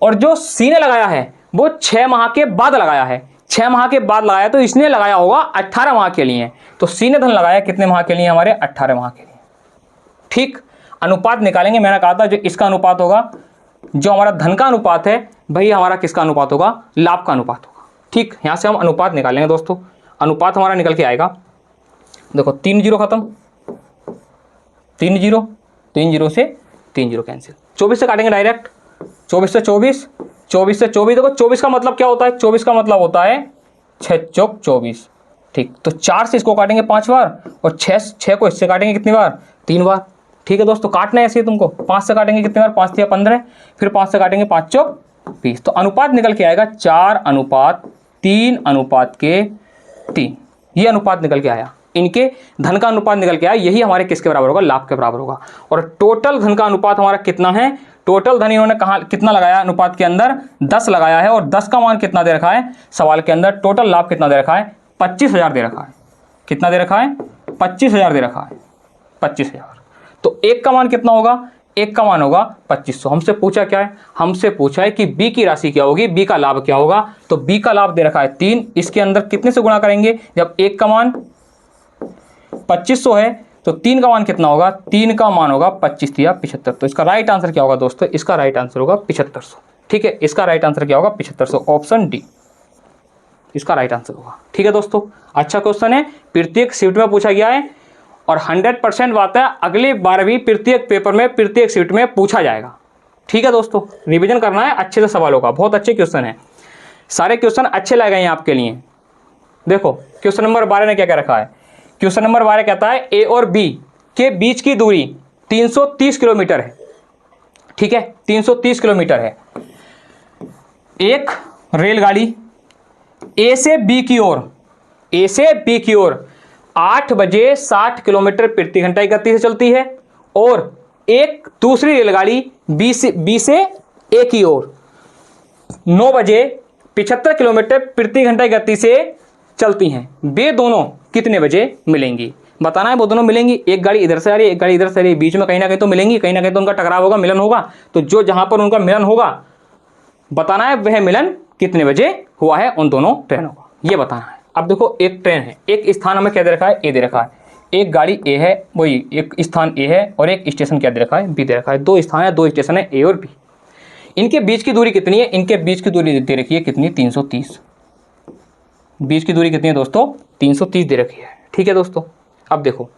और जो सी ने लगाया है वो 6 माह के बाद लगाया है। 6 माह के बाद लगाया तो इसने लगाया होगा 18 माह के लिए। तो सी ने धन लगाया कितने माह के लिए, हमारे 18 माह के लिए। ठीक, अनुपात निकालेंगे। मैंने कहा था जो इसका अनुपात होगा, जो हमारा धन का अनुपात है भाई हमारा किसका अनुपात होगा, लाभ का अनुपात होगा। ठीक, यहाँ से हम अनुपात निकालेंगे दोस्तों। अनुपात हमारा निकल के आएगा, देखो 3 जीरो खत्म, 3 जीरो, 3 जीरो से 3 जीरो कैंसिल, 24 से काटेंगे डायरेक्ट, 24 से 24, 24 से 24। देखो 24 का मतलब क्या होता है, 24 का मतलब होता है 6 चौक 24। ठीक, तो 4 से इसको काटेंगे 5 बार और 6 को इससे काटेंगे कितनी बार, 3 बार। ठीक है दोस्तों, काटना है ऐसे ही तुमको। 5 से काटेंगे कितनी बार, 5 या 15, फिर 5 से काटेंगे 5 चौक 20। तो अनुपात निकल के आएगा 4:3:3। ये अनुपात निकल के आया। इनके धन का अनुपात निकल के आया, यही हमारे किसके बराबर होगा, लाभ के बराबर होगा। और टोटल धन का अनुपात हमारा कितना है, टोटल धन इन्होंने कहा कितना लगाया अनुपात के अंदर, 10 लगाया है। और 10 का मान कितना दे रखा है सवाल के अंदर, टोटल लाभ कितना दे रखा है, 25,000 दे रखा है। कितना दे रखा है, 25,000 दे रखा है, 25,000। तो एक का मान कितना होगा, एक का मान होगा 2500। हमसे पूछा क्या है, हमसे पूछा है कि बी की राशि क्या होगी, बी का लाभ क्या होगा। तो बी का लाभ दे रखा है 3, इसके अंदर कितने से गुणा करेंगे, जब एक का मान 2500 है तो 3 का मान कितना होगा, 3 का मान होगा 25 या 75। तो इसका राइट आंसर क्या होगा दोस्तों, इसका राइट आंसर होगा 7500। ठीक है, इसका राइट आंसर क्या होगा, 7500, ऑप्शन डी इसका राइट आंसर होगा। ठीक है दोस्तों, अच्छा क्वेश्चन है, प्रत्येक शिफ्ट में पूछा गया है और 100% बात है अगली बार भी प्रत्येक पेपर में प्रत्येक शिफ्ट में पूछा जाएगा। ठीक है दोस्तों, रिवीजन करना है अच्छे से सवालों का, बहुत अच्छे क्वेश्चन है, सारे क्वेश्चन अच्छे लगे हैं आपके लिए। देखो क्वेश्चन नंबर 12 ने क्या क्या रखा है, क्वेश्चन नंबर 12 कहता है ए और बी के बीच की दूरी 330 किलोमीटर है। ठीक है, 330 किलोमीटर है। एक रेलगाड़ी ए से बी की ओर, ए से बी की ओर 8 बजे 60 किलोमीटर प्रति घंटा की गति से चलती है और एक दूसरी रेलगाड़ी बी से ए की ओर 9 बजे 75 किलोमीटर प्रति घंटा की गति से चलती हैं। वे दोनों कितने बजे मिलेंगी, बताना है। वो दोनों मिलेंगी, एक गाड़ी इधर से आ रही है, एक गाड़ी इधर से आ रही है, बीच में कहीं ना कहीं तो मिलेंगी, कहीं ना कहीं तो उनका टकराव होगा, मिलन होगा। तो जो जहां पर उनका मिलन होगा बताना है वह मिलन कितने बजे हुआ है उन दोनों ट्रेनों का, ये बताना है। अब देखो एक ट्रेन है, एक स्थान हमें क्या दे रखा है, ए दे रखा है, एक गाड़ी ए है, वही एक स्थान ए है और एक स्टेशन क्या दे रखा है, बी दे रखा है। 2 स्थान है, 2 स्टेशन है, ए और बी। इनके बीच की दूरी कितनी है, इनके बीच की दूरी दे रखी है कितनी, 330। बीच की दूरी कितनी है दोस्तों, 330 दे रखी है। ठीक है दोस्तों, अब देखो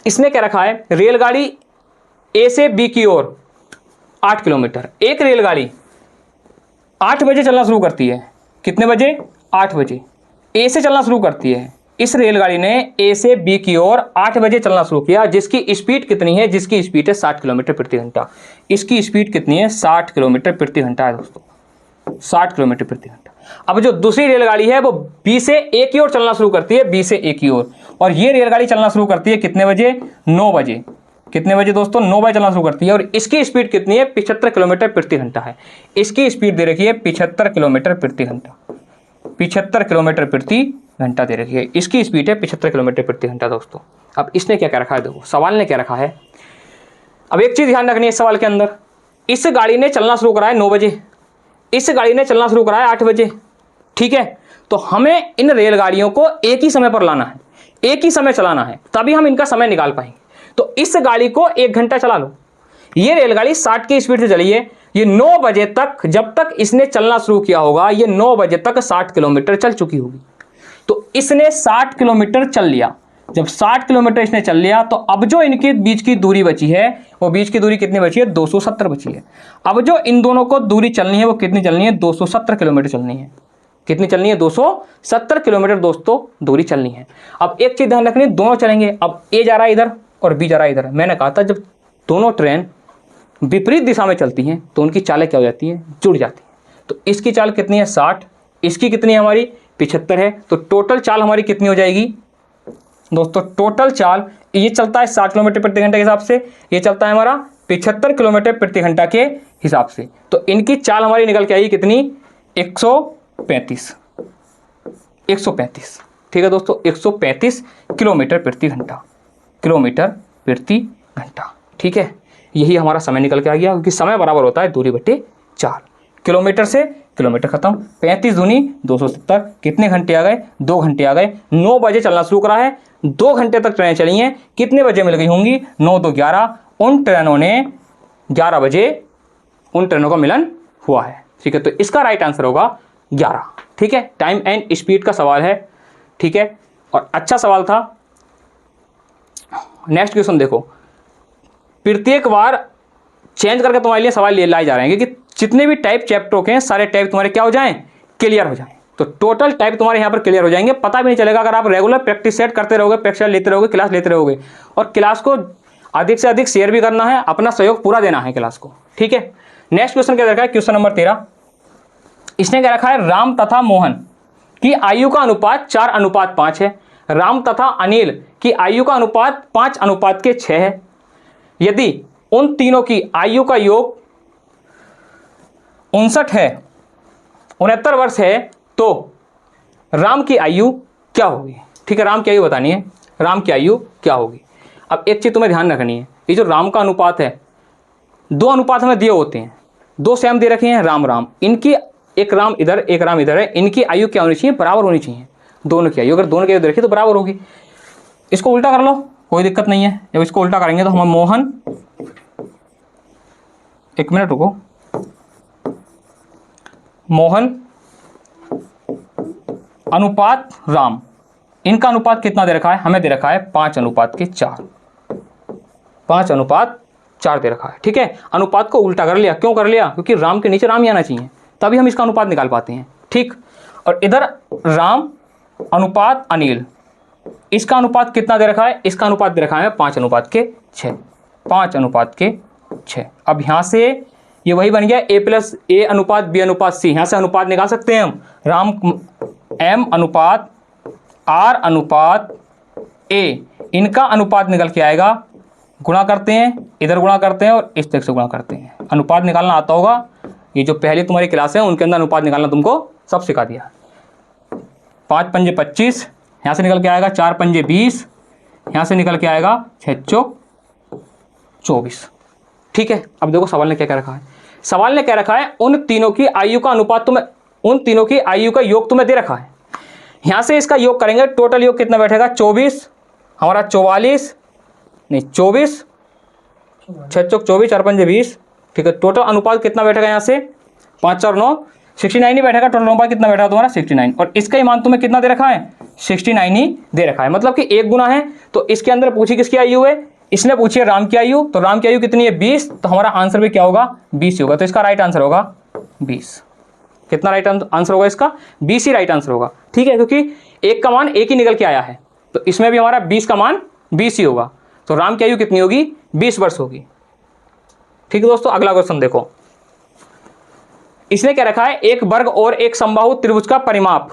इसने क्या रखा है, रेलगाड़ी ए से बी की ओर 8 किलोमीटर। एक रेलगाड़ी 8 बजे चलना शुरू करती है, कितने बजे, 8 बजे ए से चलना शुरू करती है। इस रेलगाड़ी ने ए से बी की ओर 8 बजे चलना शुरू किया, जिसकी स्पीड कितनी है, जिसकी स्पीड है 60 किलोमीटर प्रति घंटा। इसकी स्पीड कितनी है, 60 किलोमीटर प्रति घंटा है दोस्तों, 60 किलोमीटर प्रति घंटा। अब जो दूसरी रेलगाड़ी है वो बी से ए की ओर चलना शुरू करती है, बी से ए की ओर, और ये रेलगाड़ी चलना शुरू करती है कितने बजे, 9 बजे। कितने बजे दोस्तों, 9 बजे चलना शुरू करती है और इसकी स्पीड कितनी है, 75 किलोमीटर प्रति घंटा है। इसकी स्पीड दे रखी है 75 किलोमीटर प्रति घंटा, 75 किलोमीटर प्रति घंटा दे रखी है। इसकी स्पीड है 75 किलोमीटर प्रति घंटा दोस्तों। अब इसने क्या क्या रखा है, देखो सवाल ने क्या रखा है। अब एक चीज ध्यान रखनी है सवाल के अंदर, इस गाड़ी ने चलना शुरू करा है 9 बजे, इस गाड़ी ने चलना शुरू करा है 8 बजे। ठीक है, तो हमें इन रेलगाड़ियों को एक ही समय पर लाना है, एक ही समय चलाना है, तभी हम इनका समय निकाल पाएंगे। तो इस गाड़ी को 1 घंटा चला लो। ये रेलगाड़ी 60 की स्पीड से चली है, ये 9 बजे तक, जब तक इसने चलना शुरू किया होगा ये 9 बजे तक 60 किलोमीटर चल चुकी होगी। तो इसने 60 किलोमीटर चल लिया। जब 60 किलोमीटर इसने चल लिया तो अब जो इनके बीच की दूरी बची है, वो बीच की दूरी कितनी बची है? 270 बची है। अब जो इन दोनों को दूरी चलनी है वो कितनी चलनी है? 270 किलोमीटर चलनी है। कितनी चलनी है? 270 किलोमीटर दोस्तों दूरी चलनी है। अब एक चीज ध्यान रखनी है, दोनों चलेंगे। अब ए जा रहा है इधर और बी जा रहा है इधर। मैंने कहा था जब दोनों ट्रेन विपरीत दिशा में चलती हैं तो उनकी चालें क्या हो जाती हैं? जुड़ जाती हैं। तो इसकी चाल कितनी है? 60। इसकी कितनी है? हमारी 75 है। तो टोटल चाल हमारी कितनी हो जाएगी दोस्तों? टोटल चाल, ये चलता है 60 किलोमीटर प्रति घंटा के हिसाब से, ये चलता है हमारा 75 किलोमीटर प्रति घंटा के हिसाब से। तो इनकी चाल हमारी निकल के आएगी कितनी? 135। 135, ठीक है दोस्तों, 135 किलोमीटर प्रति घंटा। किलोमीटर प्रति घंटा, ठीक है। यही हमारा समय निकल के आ गया, क्योंकि समय बराबर होता है दूरी बटे 4। किलोमीटर से किलोमीटर खत्म। 35 दूनी 270, कितने घंटे आ गए? 2 घंटे आ गए। 9 बजे चलना शुरू करा है, 2 घंटे तक ट्रेनें चली हैं। कितने बजे मिल गई होंगी? 9 2 11। उन ट्रेनों ने 11 बजे उन ट्रेनों का मिलन हुआ है, ठीक है। तो इसका राइट आंसर होगा 11, ठीक है। टाइम एंड स्पीड का सवाल है, ठीक है, और अच्छा सवाल था। नेक्स्ट क्वेश्चन देखो, प्रत्येक बार चेंज करके तुम्हारे लिए सवाल लाए जा रहे हैं, क्योंकि जितने भी टाइप चैप्टर के हैं सारे टाइप तुम्हारे क्या हो जाएं? क्लियर हो जाएं। तो टोटल टाइप तुम्हारे यहाँ पर क्लियर हो जाएंगे। पता भी नहीं चलेगा अगर आप रेगुलर प्रैक्टिस सेट करते रहोगे, प्रैक्टिस लेते रहोगे, क्लास लेते रहोगे। और क्लास को अधिक से अधिक शेयर भी करना है, अपना सहयोग पूरा देना है क्लास को, ठीक है। नेक्स्ट क्वेश्चन क्या रखा है? Question number 13। इसने क्या रखा है? राम तथा मोहन की आयु का अनुपात 4:5 है। राम तथा अनिल की आयु का अनुपात 5:6 है। यदि उन तीनों की आयु का योग 59 है, 69 वर्ष है, तो राम की आयु क्या होगी? ठीक है, राम की आयु बतानी है। राम की आयु क्या होगी? अब एक चीज तुम्हें ध्यान रखनी है, ये जो राम का अनुपात है, 2 अनुपात हमें दिए होते हैं, 2 सेम दे रखे हैं राम राम। इनकी एक राम इधर एक राम इधर है, इनकी आयु क्या होनी चाहिए? बराबर होनी चाहिए दोनों की आयु। अगर दोनों की आयु देखिए तो बराबर होगी। इसको उल्टा कर लो, कोई दिक्कत नहीं है। जब इसको उल्टा करेंगे तो हम मोहन, एक मिनट रुको, मोहन अनुपात राम, इनका अनुपात कितना दे रखा है? हमें दे रखा है 5:4। 5:4 दे रखा है, ठीक है। अनुपात को उल्टा कर लिया। क्यों कर लिया? क्योंकि राम के नीचे राम ही आना चाहिए, तभी हम इसका अनुपात निकाल पाते हैं, ठीक। और इधर राम अनुपात अनिल, इसका अनुपात कितना दे रखा है? इसका अनुपात दे रखा है 5:6। 5:6। अब यहां से ये वही बन गया A अनुपात B अनुपात C। यहां से अनुपात निकाल सकते हैं हम। राम M अनुपात R अनुपात A, इनका अनुपात निकल के आएगा। गुणा करते हैं, इधर गुणा करते हैं और इस तरह से गुणा करते हैं। अनुपात निकालना आता होगा, ये जो पहली तुम्हारी क्लास है उनके अंदर अनुपात निकालना तुमको सब सिखा दिया। 5 पंजे 25, यहाँ से निकल के आएगा 4 पंजे 20, यहाँ से निकल के आएगा 6 चौक 24, ठीक है। अब देखो सवाल ने क्या क्या रखा है। सवाल ने क्या रखा है? उन तीनों की आयु का अनुपात तुम्हें, उन तीनों की आयु का योग तुम्हें दे रखा है। यहाँ से इसका योग करेंगे, टोटल योग कितना बैठेगा? 24, हमारा 44 नहीं 24, 6 चौक 24, 4 पंजे 20, ठीक है। टोटल अनुपात कितना बैठेगा? यहाँ से 5 और 9 69 ही बैठेगा। टोटल अनुपात कितना बैठा तुम्हारा? 69। और इसका ही मान तुम्हें कितना दे रखा है? 69 ही दे रखा है। मतलब कि 1 गुना है। तो इसके अंदर पूछी किसकी आयु है? इसने पूछी है राम की आयु। तो राम की आयु कितनी है? 20। तो हमारा आंसर भी क्या होगा? 20 ही होगा। तो इसका राइट आंसर होगा 20। कितना राइट आंसर होगा इसका? 20 ही राइट आंसर होगा, ठीक है। क्योंकि 1 का मान 1 ही निकल के आया है, तो इसमें भी हमारा 20 का मान 20 ही होगा। तो राम की आयु कितनी होगी? 20 वर्ष होगी, ठीक है दोस्तों। अगला क्वेश्चन देखो, इसने क्या रखा है? एक वर्ग और एक समबाहु त्रिभुज का परिमाप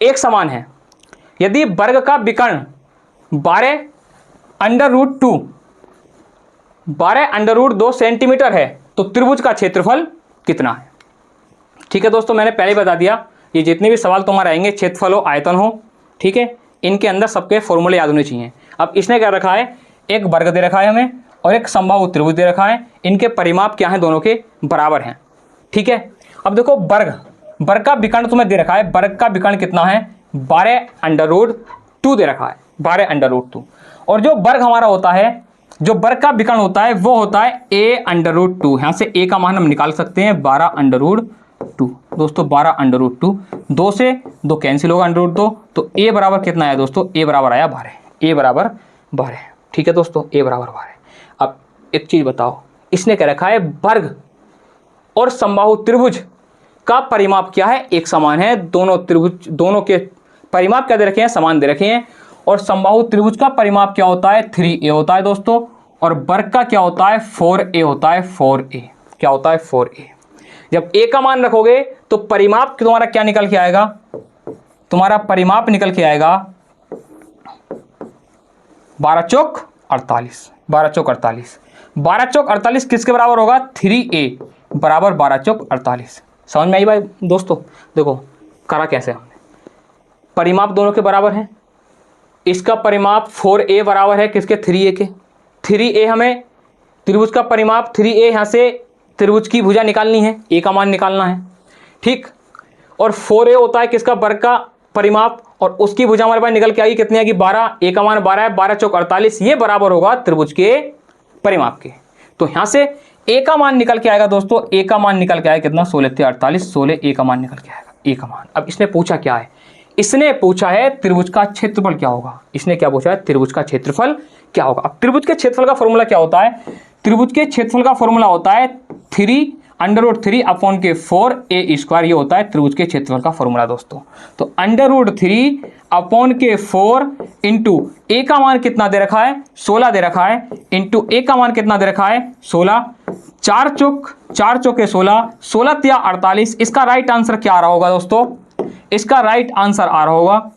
एक समान है। यदि वर्ग का विकर्ण 12√2 सेंटीमीटर है तो त्रिभुज का क्षेत्रफल कितना है? ठीक है दोस्तों, मैंने पहले बता दिया, ये जितने भी सवाल तुम्हारे आएंगे, क्षेत्रफल हो आयतन हो, ठीक है, इनके अंदर सबके फॉर्मूले याद होने चाहिए। अब इसने क्या रखा है? एक वर्ग दे रखा है हमें और एक समबाहु त्रिभुज दे रखा है। इनके परिमाप क्या है? दोनों के बराबर हैं, ठीक है। अब देखो वर्ग का विकर्ण तुम्हें दे रखा है। वर्ग का विकर्ण कितना है? 12√2 दे रखा है, 12√2। और जो वर्ग हमारा होता है, जो वर्ग का विकर्ण होता है वो होता है a√2। यहाँ से a का मान हम निकाल सकते हैं 12√2। 2 दोस्तों, 12√2, 2 से 2 कैंसिल होगा, √2, तो a बराबर कितना आया दोस्तों, a बराबर आया 12, a बराबर 12। ठीक है दोस्तों, a बराबर 12। अब एक चीज़ बताओ, इसने क्या रखा है, वर्ग और समबाहु त्रिभुज का परिमाप क्या है, एक समान है। दोनों त्रिभुज, दोनों के परिमाप क्या दे रखे हैं, समान दे रखे हैं। और समबाहु त्रिभुज का परिमाप क्या होता है, 3a होता है दोस्तों, और वर्ग का क्या होता है, 4a होता है, 4a क्या होता है, 4a। जब a का मान रखोगे तो परिमाप तुम्हारा क्या निकल के आएगा, तुम्हारा परिमाप निकल के आएगा 12 चौक 48, 12 चौक 48, 12 चौक 48 किसके बराबर होगा, 3a बराबर 12 चौक 48। समझ में आई भाई दोस्तों। देखो करा कैसे हमने, परिमाप दोनों के बराबर हैं। इसका परिमाप 4a बराबर है किसके, 3a के। 3a हमें त्रिभुज का परिमाप 3a, यहाँ से त्रिभुज की भुजा निकालनी है, a का मान निकालना है, ठीक। और 4a होता है किसका, वर्ग का परिमाप, और उसकी भुजा हमारे पास निकल के आएगी, कितनी आएगी, 12, a का मान 12 है, 12 चौक 48, ये बराबर होगा त्रिभुज के परिमाप के। तो यहाँ से a का मान निकल के आएगा दोस्तों, a का मान निकल के आएगा कितना, 16×48, 16 a का मान निकल के आएगा, a का मान। अब इसने पूछा क्या है, इसने पूछा है त्रिभुज का क्षेत्रफल क्या होगा। इसने क्या पूछा है, त्रिभुज का क्षेत्रफल क्या होगा। अब त्रिभुज के क्षेत्रफल का फॉर्मूला क्या होता है, त्रिभुज के क्षेत्रफल का फॉर्मूला होता है 3√3/4a², ये होता है त्रिभुज के क्षेत्रफल का फॉर्मूला दोस्तों। तो √3/4 इंटू a का मान कितना दे रखा है, 16 दे रखा है, इंटू a का मान कितना दे रखा है, 16, 4 चौक 16, 16 तिया 48। इसका राइट आंसर क्या आ रहा होगा दोस्तों, इसका राइट आंसर आ रहा होगा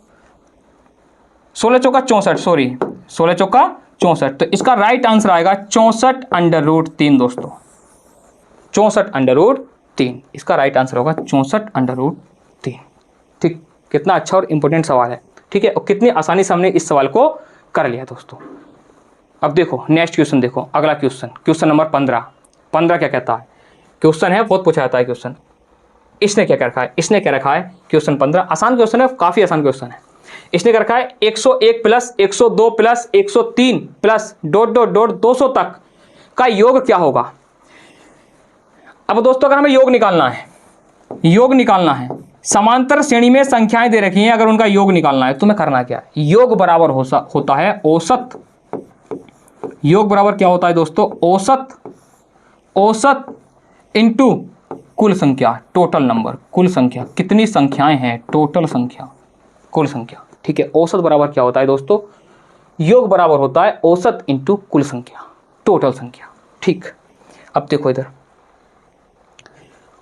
16 चौका 64, सॉरी 16 चौका 64। तो इसका राइट आंसर आएगा 64√3 दोस्तों, 64√3 इसका राइट आंसर होगा, 64√3। ठीक, कितना अच्छा और इंपॉर्टेंट सवाल है, ठीक है, और कितनी आसानी से हमने इस सवाल को कर लिया दोस्तों। अब देखो नेक्स्ट क्वेश्चन, देखो अगला क्वेश्चन, क्वेश्चन नंबर 15 क्या कहता है, क्वेश्चन है बहुत पूछा जाता है क्वेश्चन। इसने क्या रखा है, इसने क्या रखा है, क्वेश्चन 15 आसान क्वेश्चन है, काफी आसान क्वेश्चन है। इसने क्या रखा है, 101 प्लस 102 प्लस 103 प्लस ... 200 तक का योग क्या होगा। अब दोस्तों अगर हमें योग निकालना है, योग निकालना है, समांतर श्रेणी में संख्याएं दे रखी हैं, अगर उनका योग निकालना है तुम्हें करना क्या है, योग बराबर होता है औसत। योग बराबर क्या होता है दोस्तों, औसत इंटू कुल संख्या, टोटल नंबर, कुल संख्या, कितनी संख्याएं हैं, टोटल संख्या, कुल संख्या। ठीक है, औसत बराबर क्या होता है दोस्तों, योग बराबर होता है औसत इंटू कुल संख्या, टोटल संख्या। ठीक, अब देखो इधर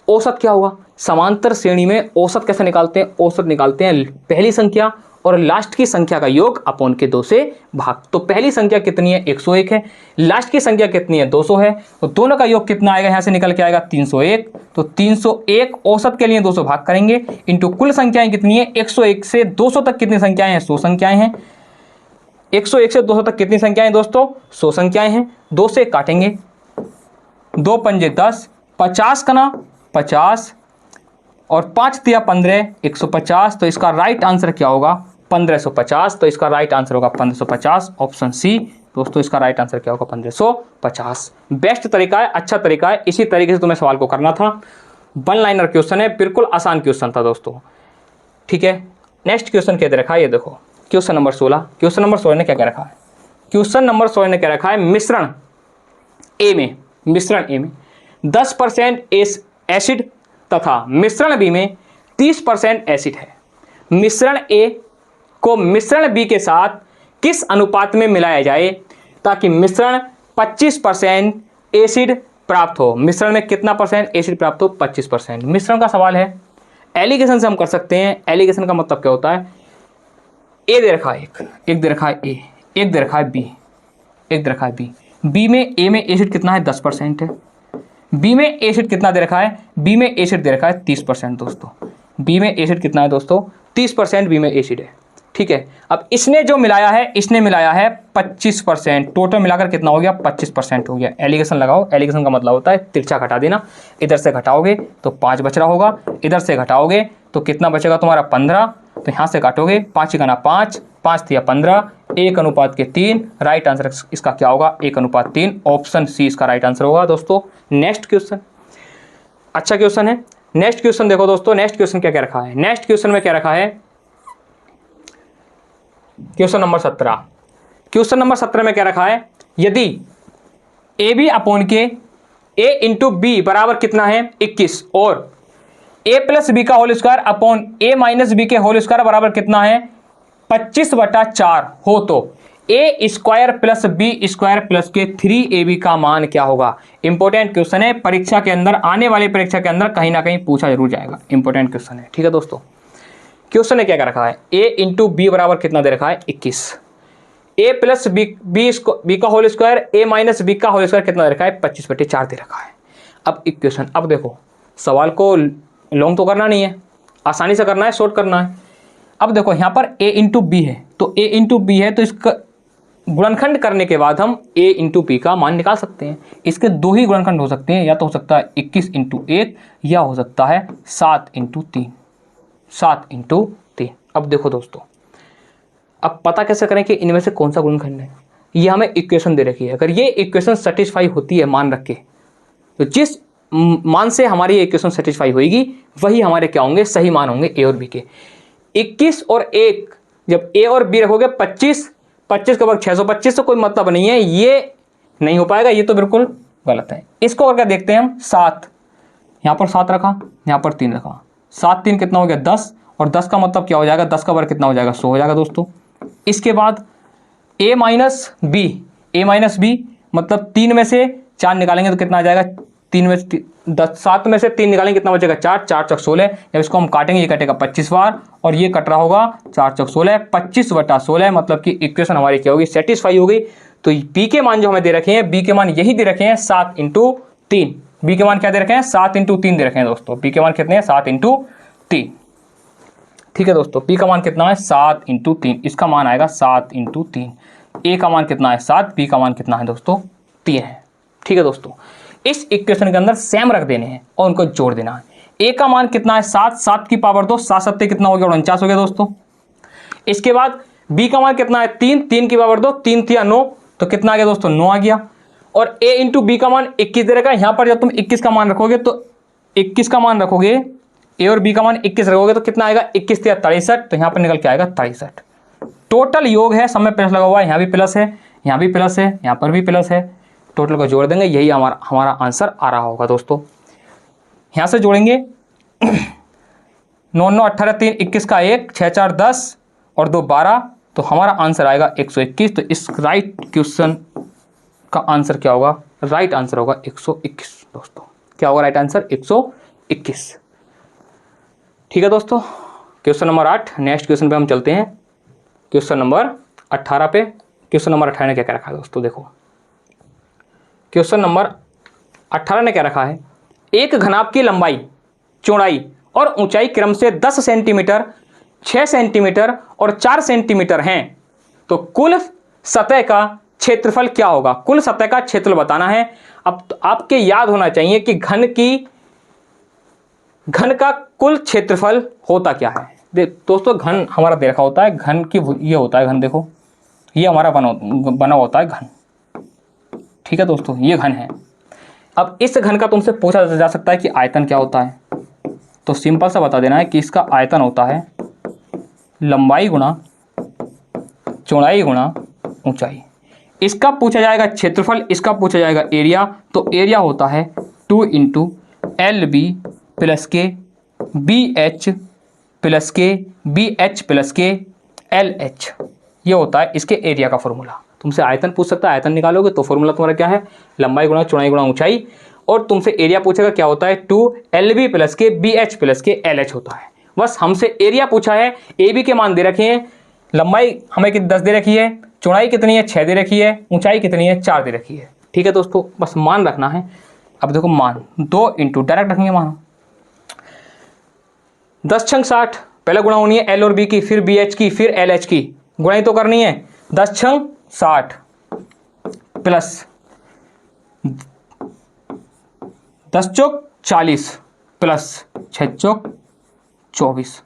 औसत क्या हुआ, समांतर श्रेणी में औसत कैसे निकालते हैं, औसत निकालते हैं पहली संख्या और लास्ट की संख्या का योग अपॉन के 2 से भाग। तो पहली संख्या कितनी है, 101 है, लास्ट की संख्या कितनी है, 200 है, तो दोनों का योग कितना आएगा, यहां से निकल के आएगा 301। तो 301 औसत के लिए 200 भाग करेंगे, इंटू कुल संख्याएं कितनी है, 101 से 200 तक कितनी संख्याएं हैं, 100 संख्याएं हैं। 101 से 200 तक कितनी संख्याएं दोस्तों, 100 संख्याएं हैं। 2 से काटेंगे, 2 पंजे 10, 50 का ना 50 और 5 तिया 15, 150। तो इसका राइट आंसर क्या होगा, 1550। तो इसका राइट आंसर होगा 1550, ऑप्शन सी दोस्तों, इसका राइट आंसर क्या होगा, 1550। बेस्ट तरीका है, अच्छा तरीका है, इसी तरीके से तुम्हें सवाल को करना था। 1 लाइनर क्वेश्चन है, बिल्कुल आसान क्वेश्चन था दोस्तों। ठीक है, नेक्स्ट क्वेश्चन क्या दे रखा है, ये देखो क्वेश्चन नंबर 16। क्वेश्चन नंबर 16 ने क्या रखा है, क्वेश्चन नंबर 16 ने क्या रखा है, मिश्रण ए में 10% एसिड तथा मिश्रण बी में 30% एसिड है। मिश्रण ए को मिश्रण बी के साथ किस अनुपात में मिलाया जाए ताकि मिश्रण 25% एसिड प्राप्त हो। मिश्रण में कितना परसेंट एसिड प्राप्त हो, 25%। मिश्रण का सवाल है, एलिगेशन से हम कर सकते हैं। एलिगेशन का मतलब क्या होता है, ए दे रखा है एक दे रखा है ए, एक दे रखा है बी, एक दे रखा है बी। बी में ए में एसिड कितना है, 10% है। बी में एसिड कितना दे रखा है, बी में एसिड दे रखा है 30% दोस्तों। बी में एसिड कितना है दोस्तों, 30% बी में एसिड है। ठीक है, अब इसने जो मिलाया है, इसने मिलाया है 25%, टोटल मिलाकर कितना हो गया, 25% हो गया। एलिगेशन लगाओ, एलिगेशन का मतलब होता है तिरछा घटा देना। इधर से घटाओगे तो 5 बच रहा होगा, इधर से घटाओगे तो कितना बचेगा तुम्हारा, 15। तो यहाँ से काटोगे, 5 का ना 5, 5 तिया 15, 1:3। राइट आंसर इसका क्या होगा, 1:3। ऑप्शन सी इसका राइट आंसर होगा दोस्तों। नेक्स्ट क्वेश्चन, अच्छा क्वेश्चन है। नेक्स्ट क्वेश्चन देखो दोस्तों, नेक्स्ट क्वेश्चन क्या क्या रखा है। नेक्स्ट क्वेश्चन में क्या रखा है, क्वेश्चन नंबर 17। क्वेश्चन नंबर 17 में क्या रखा है, यदि ए बी अपॉन के ए इंटू बी बराबर कितना है 21 और ए प्लस बी का whole square upon A minus B के होल स्क्वायर बराबर कितना है 25/4 हो तो A square plus B square plus के 3ab का मान क्या होगा। इंपॉर्टेंट क्वेश्चन है, परीक्षा के अंदर, आने वाली परीक्षा के अंदर कहीं ना कहीं पूछा जरूर जाएगा, इंपॉर्टेंट क्वेश्चन है। ठीक है दोस्तों, क्वेश्चन ने क्या क्या रखा है, ए इंटू बी बराबर कितना दे रखा है 21, ए प्लस बी का होल स्क्वायर ए माइनस बी का होल स्क्वायर कितना दे रखा है 25/4 दे रखा है। अब इक्वेशन, अब देखो सवाल को लॉन्ग तो करना नहीं है, आसानी से करना है, शॉर्ट करना है। अब देखो यहाँ पर a इंटू बी है, तो a इंटू बी है तो इसका गुणनखंड करने के बाद हम a इंटू बी का मान निकाल सकते हैं। इसके दो ही गुणनखंड हो सकते हैं, या तो हो सकता है 21 इंटू 1 या हो सकता है 7 इंटू 3, 7 इंटू 3। अब देखो दोस्तों, अब पता कैसे करें कि इनमें से कौन सा गुणनखंड है। ये हमें इक्वेशन दे रखी है, अगर ये इक्वेशन सेटिस्फाई होती है मान रख के, तो जिस मान से हमारी ये इक्वेशन सेटिस्फाई होगी वही हमारे क्या होंगे, सही मान होंगे ए और बी के। 21 और 1 जब ए और बी रखोगे 25 25 का वर्ग 625 तो कोई मतलब नहीं है, ये नहीं हो पाएगा, ये तो बिल्कुल गलत है। इसको और क्या देखते हैं हम, 7 यहाँ पर 7 रखा, यहाँ पर 3 रखा, 7 3 कितना हो गया 10, और 10 का मतलब क्या हो जाएगा, 10 का वर्ग कितना हो जाएगा 100 हो जाएगा दोस्तों। इसके बाद a माइनस बी मतलब 3 में से 4 निकालेंगे तो कितना आ जाएगा, 3 में से 7 में से 3 निकालेंगे कितना बचेगा 4, 4 चौक 16। जब इसको हम काटेंगे ये कटेगा 25 बार और ये कट रहा होगा 4 चौक 16, 25/16 मतलब कि इक्वेशन हमारी क्या होगी, सेटिस्फाई होगी। तो बी के मान जो हमें दे रखे हैं, बी के मान यही दे रखे हैं 7 इंटू 3, बी के मान क्या दे रखे हैं 7 इंटू 3 दे रखे हैं दोस्तों। बी के मान कितने हैं 7 इंटू 3। ठीक है दोस्तों, बी का मान कितना है 7 इंटू 3, इसका मान आएगा 7 इंटू 3। ए का मान कितना है 7, बी का मान कितना है दोस्तों 3 है। ठीक है दोस्तों, इस इक्वेशन के अंदर सेम रख देने हैं और उनको जोड़ देना है। ए का मान कितना है 7, 7 की पावर 2, 7 7 कितना हो गया 49 हो गया दोस्तों। इसके बाद बी का मान कितना है 3, 3 की पावर 2, 3 3 9, तो कितना आ गया दोस्तों 9 आ गया। और ए इंटू बी का मान 21 दे रखा है, यहाँ पर जब तुम 21 का मान रखोगे तो 21 का मान रखोगे, ए और बी का मान 21 रखोगे तो कितना आएगा 21 3 63, तो यहाँ पर निकल के आएगा 63। टोटल योग है, सब में प्लस लगा हुआ है, यहाँ भी प्लस है, यहाँ भी प्लस है, यहाँ पर भी प्लस है, टोटल को जोड़ देंगे, यही हमारा आंसर आ रहा होगा दोस्तों। यहाँ से जोड़ेंगे 9 9 18 3 21 का 1, 6 4 10 और 2 12, तो हमारा आंसर आएगा 121। तो इस राइट क्वेश्चन का आंसर क्या होगा, राइट आंसर होगा 121 दोस्तों। क्या होगा राइट आंसर 121। ठीक है दोस्तों, क्वेश्चन नंबर 8, नेक्स्ट क्वेश्चन पे हम चलते हैं, क्वेश्चन नंबर 18 पे। क्वेश्चन नंबर 18 ने क्या क्या रखा है दोस्तों, देखो क्वेश्चन नंबर 18 ने क्या रखा है, एक घनाभ की लंबाई, चौड़ाई और ऊंचाई क्रम से 10 सेंटीमीटर, 6 सेंटीमीटर और 4 सेंटीमीटर हैं, तो कुल सतह का क्षेत्रफल क्या होगा। कुल सतह का क्षेत्रफल बताना है। अब तो आपके याद होना चाहिए कि घन का कुल क्षेत्रफल होता क्या है। दोस्तों घन हमारा दे रखा होता है, घन की ये होता है घन, देखो ये हमारा बना होता है घन। ठीक है दोस्तों, ये घन है। अब इस घन का तुमसे पूछा जा सकता है कि आयतन क्या होता है, तो सिंपल सा बता देना है कि इसका आयतन होता है लंबाई गुणा चौड़ाई गुणा ऊंचाई। इसका पूछा जाएगा क्षेत्रफल, इसका पूछा जाएगा एरिया, तो एरिया होता है 2 इंटू LB प्लस के BH प्लस के BH प्लस के LH, ये होता है इसके एरिया का फॉर्मूला। तुमसे आयतन पूछ सकता है, आयतन निकालोगे तो फॉर्मूला तुम्हारा क्या है, लंबाई गुणा चौड़ाई गुणा ऊंचाई। और तुमसे एरिया पूछेगा क्या होता है 2LB प्लस के BH प्लस के LH होता है। बस हमसे एरिया पूछा है, AB के मान दे रखे हैं, लंबाई हमें 10 दे रखी है, चौड़ाई कितनी है 6 दे रखी है, ऊंचाई कितनी है 4 दे रखी है। ठीक है दोस्तों, बस मान रखना है। अब देखो मान 2 इंटू डायरेक्ट रखेंगे मान 10 छंग 60, पहले गुणा होनी है L और B की, फिर BH की, फिर LH की, गुणाई तो करनी है। 10 छंग 60 प्लस 10 चौक 40 प्लस 6 चौक 24,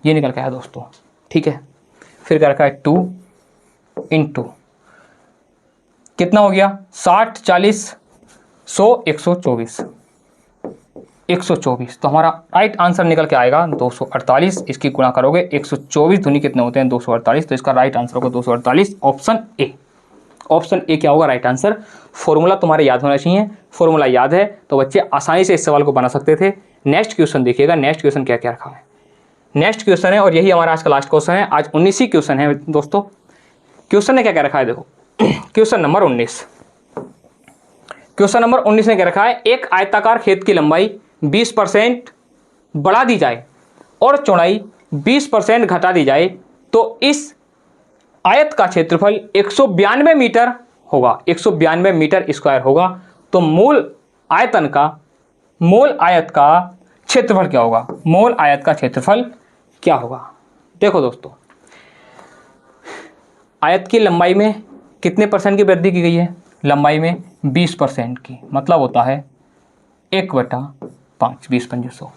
ये निकल के आया दोस्तों। ठीक है, फिर क्या रखा है 2 इंटू कितना हो गया 60 40 100 124, 124, तो हमारा राइट आंसर निकल के आएगा 248। इसकी गुणा करोगे 124 दूनी कितने होते हैं 248, तो इसका राइट आंसर होगा 248, ऑप्शन ए। ऑप्शन ए क्या होगा राइट आंसर। फॉर्मूला तुम्हारे याद होना चाहिए, फॉर्मूला याद है तो बच्चे आसानी से इस सवाल को बना सकते थे। नेक्स्ट क्वेश्चन देखिएगा, नेक्स्ट क्वेश्चन क्या क्या रखा है। नेक्स्ट क्वेश्चन है और यही हमारा आज का लास्ट क्वेश्चन है, आज 19 ही क्वेश्चन है दोस्तों। क्वेश्चन ने क्या क्या रखा है देखो, क्वेश्चन नंबर 19, क्वेश्चन नंबर 19 ने क्या रखा है, एक आयताकार खेत की लंबाई 20% बढ़ा दी जाए और चौड़ाई 20% घटा दी जाए तो इस आयत का क्षेत्रफल 192 मीटर होगा, 192 मीटर स्क्वायर होगा। तो मूल आयत का क्षेत्रफल क्या होगा, मूल आयत का क्षेत्रफल क्या होगा। देखो दोस्तों, आयत की लंबाई में कितने परसेंट की वृद्धि की गई है, लंबाई में 20% की, मतलब होता है 1/5, 20×500।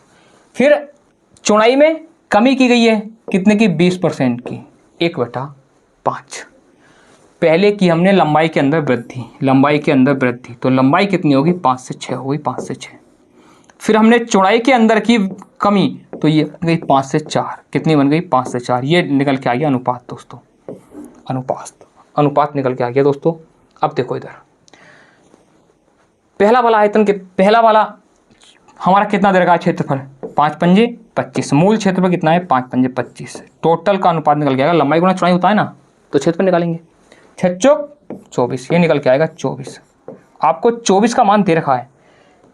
फिर चौड़ाई में कमी की गई है कितने की, 20% की, 1/5। पहले की हमने लंबाई के अंदर वृद्धि, तो लंबाई कितनी होगी 5 से 6 होगी, 5 से 6। फिर हमने चौड़ाई के अंदर की कमी, तो ये बन गई 5 से 4, कितनी बन गई 5 से 4, ये निकल के आ गया अनुपात दोस्तों, अनुपात निकल के आ गया दोस्तों। अब देखो इधर पहला वाला हमारा कितना दे रखा है क्षेत्रफल, 5×5 = 25, मूल क्षेत्रफल कितना है 5×5 = 25, टोटल का अनुपात निकल के आएगा, लंबाई गुना चौड़ाई होता है ना, तो क्षेत्रफल निकालेंगे, 6×4 = 24, ये निकल के आएगा 24। आपको 24 का मान दे रखा है,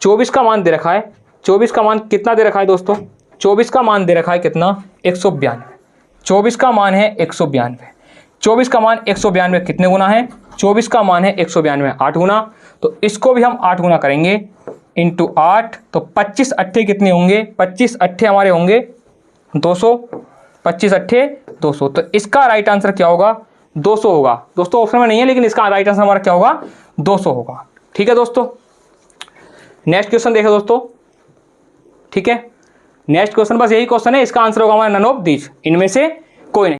24 का मान दे रखा है, 24 का मान कितना दे रखा है दोस्तों, 24 का मान दे रखा है कितना 192, 24 का मान है 192, 24 का मान 192 कितने गुना है, 24 का मान है 192 8 गुना, तो इसको भी हम 8 गुना करेंगे इंटू 8, तो 25 अट्ठे कितने होंगे, 25 अट्ठे हमारे होंगे 200, 25 अट्ठे 200, तो इसका राइट आंसर क्या होगा 200 होगा दोस्तों, ऑप्शन में नहीं है लेकिन इसका राइट आंसर हमारा क्या होगा 200 होगा। ठीक है दोस्तों, नेक्स्ट क्वेश्चन देखो दोस्तों। ठीक है, नेक्स्ट क्वेश्चन बस यही क्वेश्चन है, इसका आंसर होगा हमारा नन ऑफ दीज, इनमें से